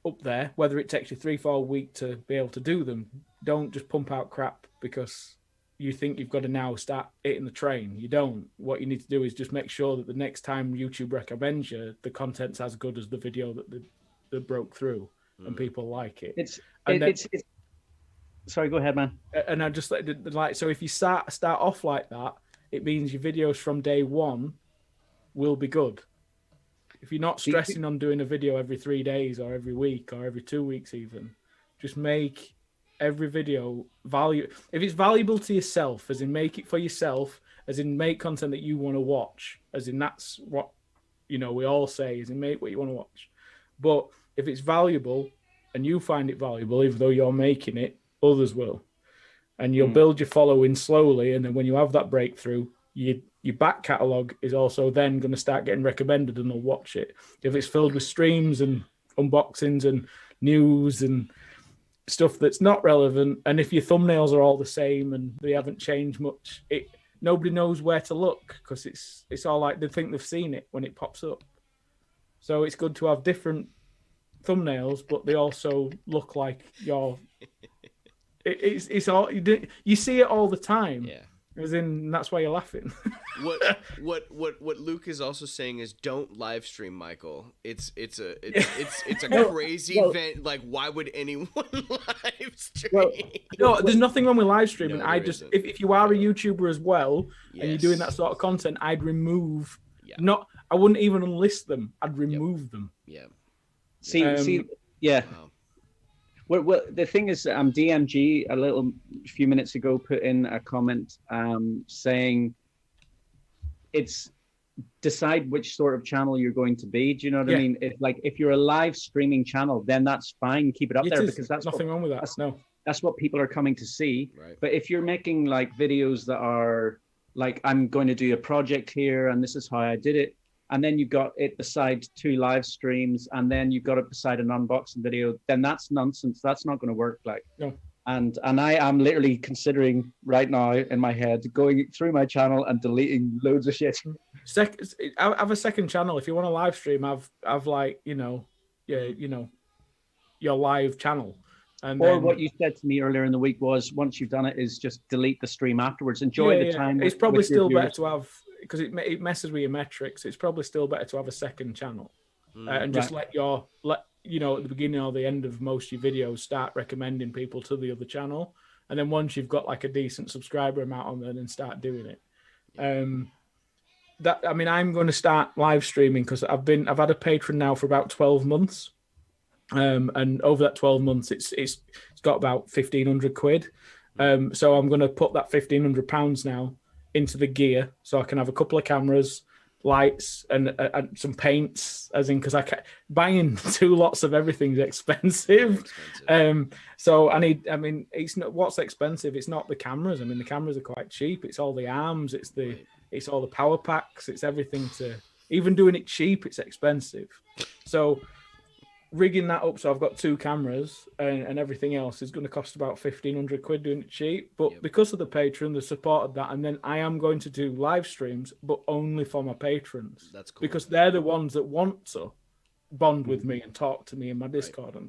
up there, whether it takes you 3-4 weeks to be able to do them. Don't just pump out crap because you think you've got to now start hitting the train. You don't. What you need to do is just make sure that the next time YouTube recommends you, the content's as good as the video that broke through. and people like it. It's And then, it's sorry, go ahead, man. and I just like so if you start off like that, it means your videos from day one will be good. If you're not stressing on doing a video every 3 days or every week or every 2 weeks even, just make every video value. If it's valuable to yourself, as in make it for yourself, as in make content that you want to watch, as in that's what, you know, we all say, is in make what you want to watch. But if it's valuable and you find it valuable, even though you're making it, others will. And you'll build your following slowly. And then when you have that breakthrough, your back catalogue is also then going to start getting recommended and they'll watch it. If it's filled with streams and unboxings and news and stuff that's not relevant, and if your thumbnails are all the same and they haven't changed much, nobody knows where to look because it's all like they think they've seen it when it pops up. So it's good to have different thumbnails, but they also look like your. It's all you see it all the time. Yeah. As in, that's why you're laughing. What Luke is also saying is don't live stream, Michael. It's a crazy event. Like, why would anyone live stream? Well, no, there's nothing wrong with live streaming. No, I there just isn't. if you are a YouTuber as well and you're doing Yes. that sort of content, I'd remove. Yeah. Not, I wouldn't even unlist them. I'd remove them. Yeah. See, yeah. Wow. Well, the thing is, DMG a few minutes ago put in a comment saying it's decide which sort of channel you're going to be. Do you know what I mean? If you're a live streaming channel, then that's fine. Keep it up there because that's nothing wrong with that. No, that's what people are coming to see. Right. But if you're making like videos that are like, I'm going to do a project here and this is how I did it, and then you've got it beside 2 live streams, and then you've got it beside an unboxing video, then that's nonsense. That's not going to work. Like, no. And I am literally considering right now in my head going through my channel and deleting loads of shit. I have a second channel. If you want to live stream, I've like, you know, your live channel. And or then, what you said to me earlier in the week was once you've done it is just delete the stream afterwards. Enjoy the time. It's probably with your still better viewers. to have, because it messes with your metrics. It's probably still better to have a second channel and just let you know, at the beginning or the end of most of your videos, start recommending people to the other channel. And then once you've got like a decent subscriber amount on there, then start doing it. I'm going to start live streaming because I've had a patron now for about 12 months. And over that 12 months, it's got about 1,500 quid. So I'm going to put that £1,500 now into the gear so I can have a couple of cameras, lights, and some paints, as in, because buying 2 lots of everything is expensive. So it's not what's expensive. It's not the cameras. I mean, the cameras are quite cheap. It's all the arms. It's all the power packs. It's everything even doing it cheap. It's expensive. So rigging that up so I've got 2 cameras and everything else is going to cost about 1,500 quid doing it cheap. But because of the patron, they supported that. And then I am going to do live streams, but only for my patrons. That's cool. Because they're the ones that want to bond with me and talk to me in my Discord. Right.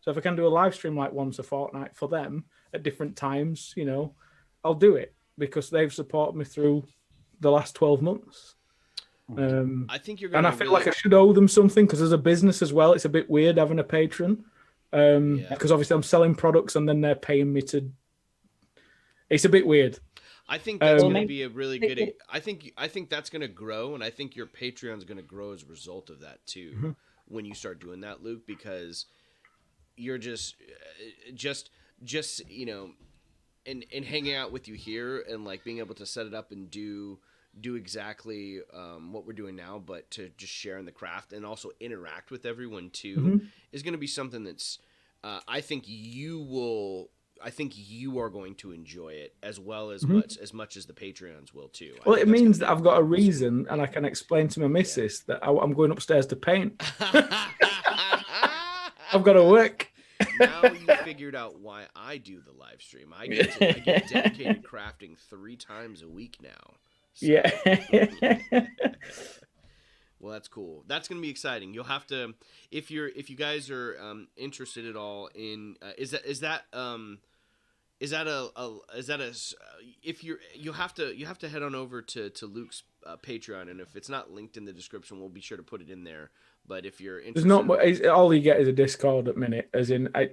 So if I can do a live stream like once a fortnight for them at different times, you know, I'll do it because they've supported me through the last 12 months. I think you're gonna, and I feel like I should owe them something because as a business as well, it's a bit weird having a patron. Because obviously I'm selling products and then they're paying me to. It's a bit weird. I think that's going to be a really good. I think that's going to grow, and I think your Patreon's going to grow as a result of that too. When you start doing that, Luke, because you're just you know, and hanging out with you here and like being able to set it up and do exactly what we're doing now, but to just share in the craft and also interact with everyone too is going to be something that's I think you are going to enjoy it as well as much as the Patreons will too. Well, it means that I've got a reason and I can explain to my missus that I'm going upstairs to paint. I've got to work. Now you figured out why I do the live stream. I get dedicated crafting 3 times a week now. So, yeah. Well, that's cool. That's going to be exciting. You'll have to, if you guys are interested at all in, you'll have to head on over to Luke's Patreon, and if it's not linked in the description, we'll be sure to put it in there. But if you're There's interested, not all you get is a Discord at minute. As in, I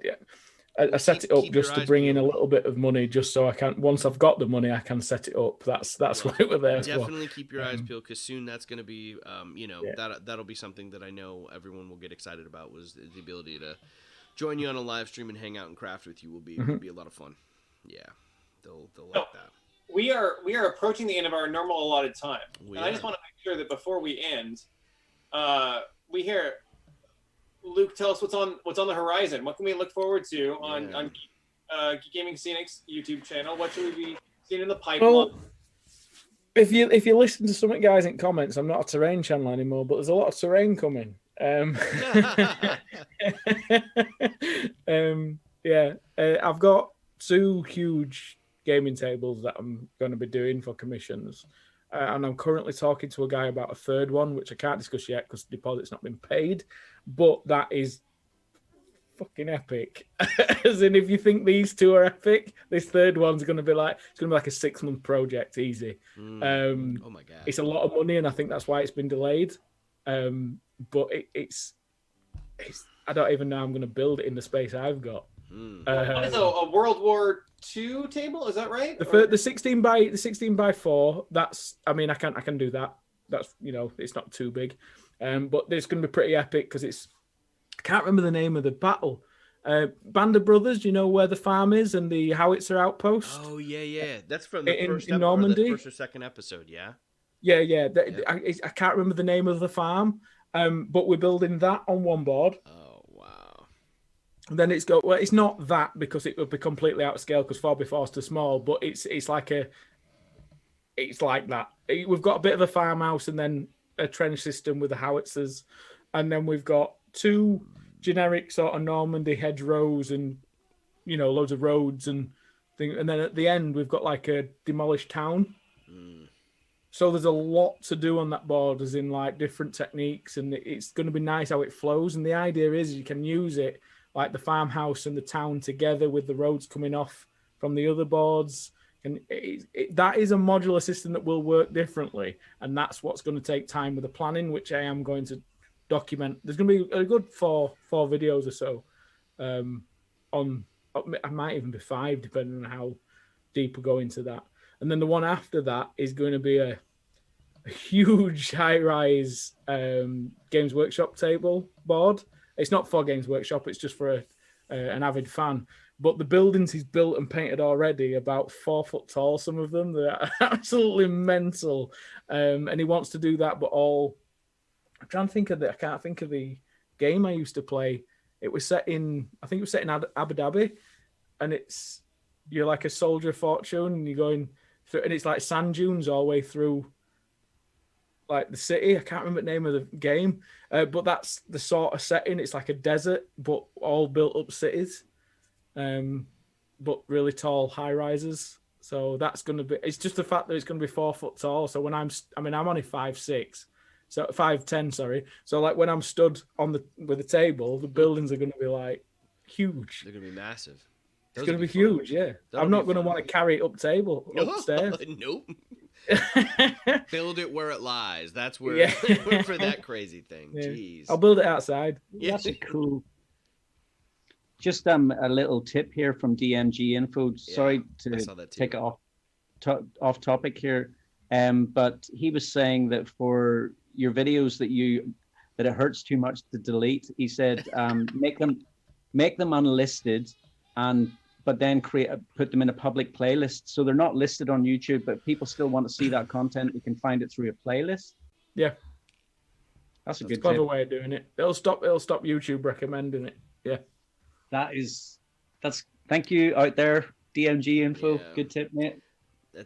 set it up just to bring in a little bit of money, just so I can. Once I've got the money, I can set it up. That's what we're there for. Definitely keep your eyes peeled, because soon that's going to be, that'll be something that I know everyone will get excited about. Was the ability to join you on a live stream and hang out and craft with you will be a lot of fun. Yeah, they'll like that. We are approaching the end of our normal allotted time, and I just want to make sure that before we end, we hear Luke tell us what's on the horizon. What can we look forward to on Geek Gaming Scenics YouTube channel? What should we be seeing in the pipeline? Well, if you listen to some of the guys in comments, I'm not a terrain channel anymore, but there's a lot of terrain coming. I've got 2 huge gaming tables that I'm going to be doing for commissions. And I'm currently talking to a guy about a 3rd one, which I can't discuss yet because the deposit's not been paid. But that is fucking epic. As in, if you think these 2 are epic, this 3rd one's going to be like a 6-month project, easy. Oh my god, it's a lot of money, and I think that's why it's been delayed. But it's I don't even know I'm going to build it in the space I've got. What is a World War II table? Is that right? The 16 by 4. That's, I mean, I can do that. That's, it's not too big, but it's going to be pretty epic because I can't remember the name of the battle. Band of Brothers. Do you know where the farm is and the howitzer outpost? Oh yeah. That's from the first in Normandy, the first or 2nd episode. Yeah. Yeah. I can't remember the name of the farm, but we're building that on one board. Oh wow. And then it's not that because it would be completely out of scale because 4x4 is too small, but it's like that. We've got a bit of a farmhouse and then a trench system with the howitzers, and then we've got 2 generic sort of Normandy hedgerows and loads of roads and things, and then at the end we've got like a demolished town. So there's a lot to do on that board, as in like different techniques, and it's going to be nice how it flows. And the idea is you can use it like the farmhouse and the town together with the roads coming off from the other boards. And that is a modular system that will work differently. And that's what's going to take time with the planning, which I am going to document. There's going to be a good four videos or so I might even be 5, depending on how deep we go into that. And then the one after that is going to be a huge high-rise Games Workshop table board. It's not for Games Workshop, it's just for an avid fan. But the buildings he's built and painted already, about 4 foot tall, some of them. They're absolutely mental. And he wants to do that, but all... I'm trying to think of I can't think of the game I used to play. It was set in... I think it was set in Abu Dhabi. And you're like a soldier of fortune, and you're going... And it's like sand dunes all the way through like the city. I can't remember the name of the game, but that's the sort of setting. It's like a desert, but all built up cities, but really tall high rises. So that's going to be, it's just the fact that it's going to be 4 foot tall. So when I'm only 5'6", so 5'10", sorry. So like when I'm stood with the table, the buildings are going to be like huge. They're going to be massive. It's going to be huge, yeah. I'm not going to want to carry it upstairs. Nope. Build it where it lies. That's where for that crazy thing. Yeah. Jeez. I'll build it outside. Yeah. That's cool. Just a little tip here from DMG Info. Sorry to take it off topic here, but he was saying that for your videos that it hurts too much to delete. He said make them unlisted but then put them in a public playlist. So they're not listed on YouTube, but people still want to see that content. You can find it through a playlist. Yeah. That's a good clever way of doing it. It'll stop YouTube recommending it. Yeah. Thank you out there, DMG Info. Yeah. Good tip, mate.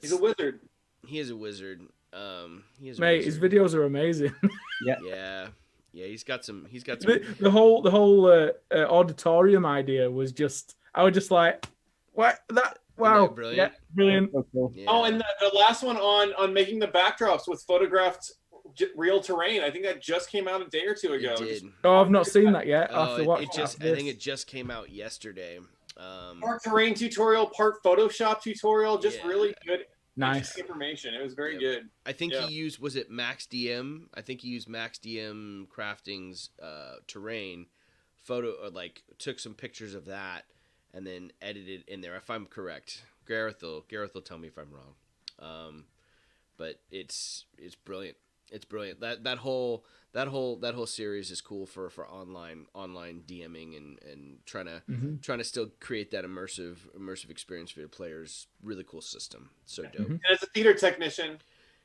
He's a wizard. He is a wizard. Mate, his videos are amazing. Yeah. Yeah, he's got some. The whole auditorium idea was just. I was just like, what? Wow. Brilliant. Yeah, brilliant. Yeah. Oh, and the last one on making the backdrops with photographed real terrain. I think that just came out a day or two ago. It did. I've not seen that yet. I think it just came out yesterday. Part terrain tutorial, part Photoshop tutorial, really good. Nice. information. It was very Yep. good. I think Yeah. he used, was it Max DM? I think he used Max DM Crafting's terrain photo, or like took some pictures of that and then edited in there. If I'm correct, Gareth will tell me if I'm wrong. But it's brilliant. It's brilliant. That whole series is cool for online DMing and trying to still create that immersive experience for your players. Really cool system. So dope. And as a theater technician,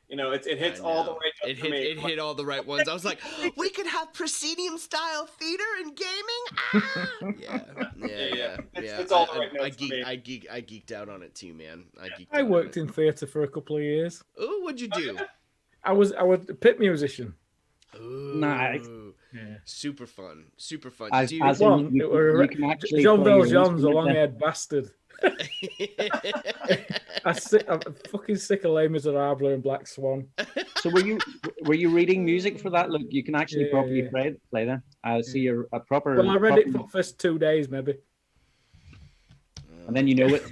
it hits all the right notes for me. It hit all the right ones. I was like, we could have proscenium style theater and gaming. Yeah. It's all the right notes for me. I geeked out on it too, man. I worked in theatre for a couple of years. Ooh, what'd you do? I was a pit musician. Ooh, Nice. Yeah. Super fun. As Dude, in, you can actually Jean play your Valjean's a instrument then. long-haired bastard. I'm fucking sick of Les Miserables and Black Swan. So were you reading music for that? Look, you can actually Yeah, properly yeah. play that. I see you're a proper. Well, I read it proper- for the first 2 days, maybe. and then you know it.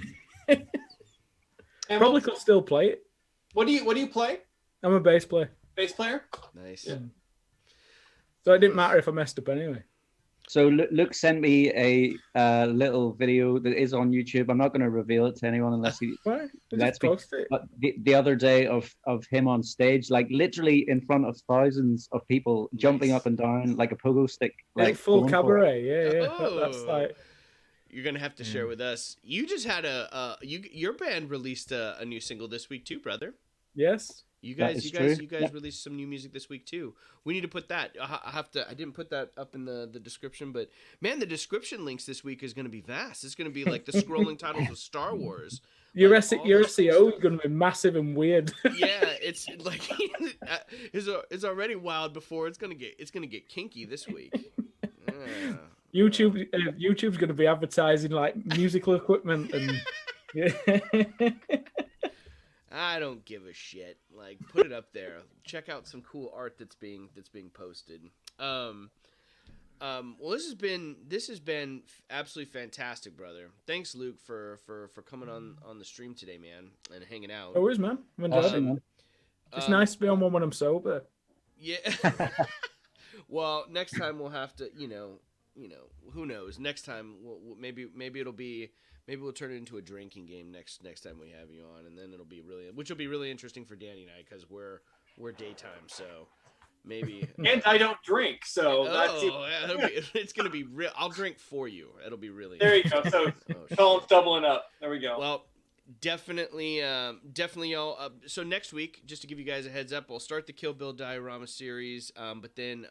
And Probably could still play it. what do you play? I'm a bass player, Bass player? Nice. Yeah. so it didn't matter if I messed up anyway. So Luke sent me a little video that is on YouTube. I'm not going to reveal it to anyone unless he. Why? Let's Just be- post it. But the other day of him on stage, like literally in front of thousands of people, jumping Nice. up and down like a pogo stick, Like like full going for it. cabaret, yeah. That's Oh. like You're gonna have to share with us. You just had your band released a new single this week too, brother. yes. You That guys is true. you guys released some new music this week too. We need to put that. I didn't put that up in the description, but man, the description links this week is going to be vast. It's going to be like the scrolling titles of Star Wars. Your Like, all your this cool SEO is stuff. going to be massive and weird. Yeah, it's like it's already wild before it's gonna get kinky this week. Yeah. YouTube's going to be advertising like musical equipment and yeah. I don't give a shit. Like, put it up there. Check out some cool art that's being posted. Well, this has been absolutely fantastic, brother. Thanks, Luke, for coming on the stream today, man, and hanging out. No worries, man. I'm enjoying Awesome, it. man. It's nice to be on one when I'm sober. Yeah. Well, next time we'll have to, who knows? Next time, maybe we'll turn it into a drinking game next time we have you on, and then which will be really interesting for Danny and I because we're daytime, so maybe. And I don't drink, so that's It's gonna be real. I'll drink for you. It'll be really. there you go. So Oh, Colin's doubling up. There we go. well, definitely, y'all. So next week, just to give you guys a heads up, we'll start the Kill Bill Diorama series. But then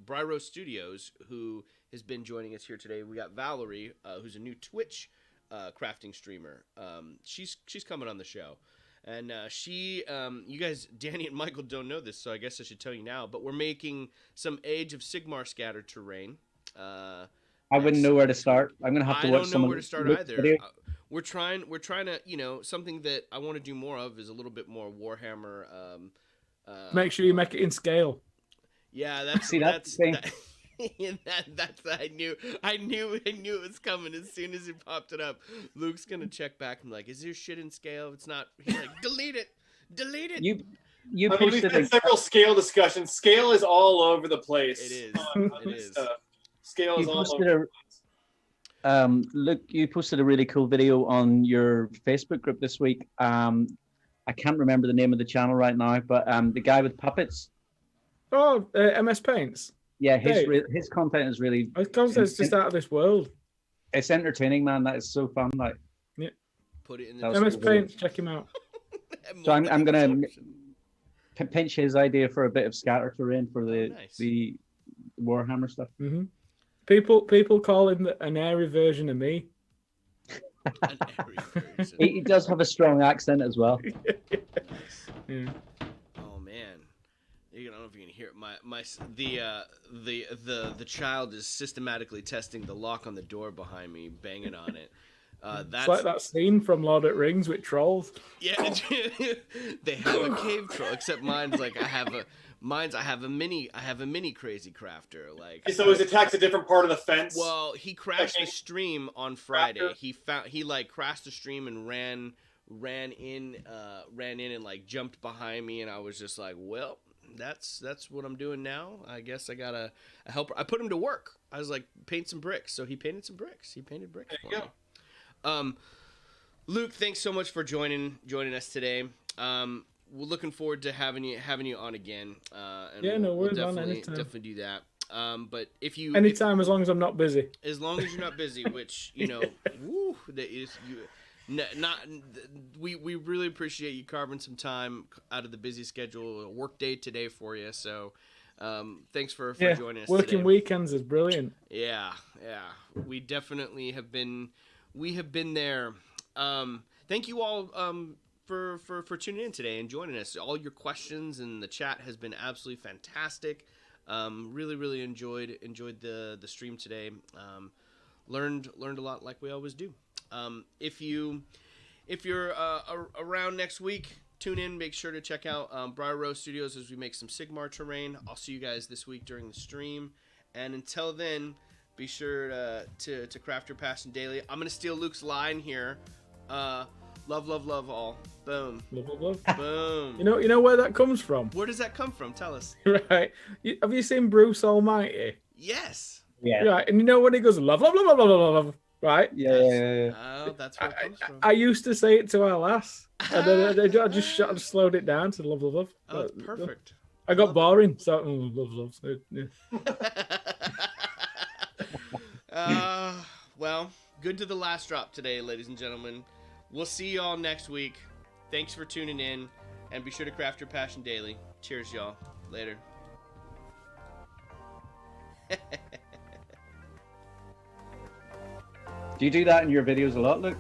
Bryro Studios, who has been joining us here today, we got Valerie, who's a new Twitch crafting streamer. She's coming on the show, and you guys, Danny and Michael don't know this, so I guess I should tell you now. But we're making some Age of Sigmar scattered terrain. I wouldn't know where to start. I'm gonna have to I watch don't some know of where to start Luke's either. video. We're trying to, something that I want to do more of is a little bit more Warhammer. Make sure you make it in scale. Yeah, that's See, that's the thing. that's I knew it was coming as soon as he popped it up. Luke's gonna check back and like, is there shit in scale? If it's not, he's like, delete it. You We've posted had several scale discussions. Scale is all over the place. It is. on It this is. stuff. Scale you is all posted over. Look, you posted a really cool video on your Facebook group this week. I can't remember the name of the channel right now, but the guy with puppets. Oh, MS Paints. Yeah, Hey. his content is really. His content's just out of this world. It's entertaining, man. That is so fun. Like, Put it in That the was MS Paints, check him out. so I'm gonna pinch his idea for a bit of scatter terrain for the nice. the Warhammer stuff. Hmm People call him an airy version of me. An airy version. He does have a strong accent as well. Yeah. Oh man, I don't know if you can hear it. The child is systematically testing the lock on the door behind me, banging on it. That's It's like that scene from Lord of the Rings with trolls. Yeah, they have a cave troll, except mine's like I have a mini crazy crafter. Like, So his attack's a different part of the fence. well, he crashed Okay. the stream on Friday. Crafter. He crashed the stream and ran ran in and like jumped behind me, and I was just like, well, that's what I'm doing now. I guess I gotta help. I put him to work. I was like, paint some bricks. So he painted some bricks. He painted bricks for me. Luke, thanks so much for joining us today. We're looking forward to having you on again. And no worries, we'll man. definitely do that. But anytime, as long as I'm not busy. As long as you're not busy, which woo, that is we really appreciate you carving some time out of the busy schedule, a work day today for you. So, thanks for joining us. Working today. Weekends is brilliant. Yeah, we definitely have been. We have been there. Thank you all for tuning in today and joining us. All your questions and the chat has been absolutely fantastic. Really enjoyed the stream today. Learned a lot, like we always do. If you're around next week, tune in. Make sure to check out Briar Rose Studios as we make some Sigmar terrain. I'll see you guys this week during the stream. And until then, be sure to craft your passion daily. I'm gonna steal Luke's line here. Love all. Boom. Love. Boom. You know where that comes from? Where does that come from? Tell us. Right. Have you seen Bruce Almighty? Yes. Yeah. Right. And you know when he goes love, right? Yeah. Oh, that's where it comes from. I used to say it to our lass. And then I just slowed it down to love. Oh, it's perfect. I got boring, so love. So, yeah. Well, good to the last drop today, ladies and gentlemen. We'll see you all next week. Thanks for tuning in, and be sure to craft your passion daily. Cheers, y'all. Later. Do you do that in your videos a lot, Luke?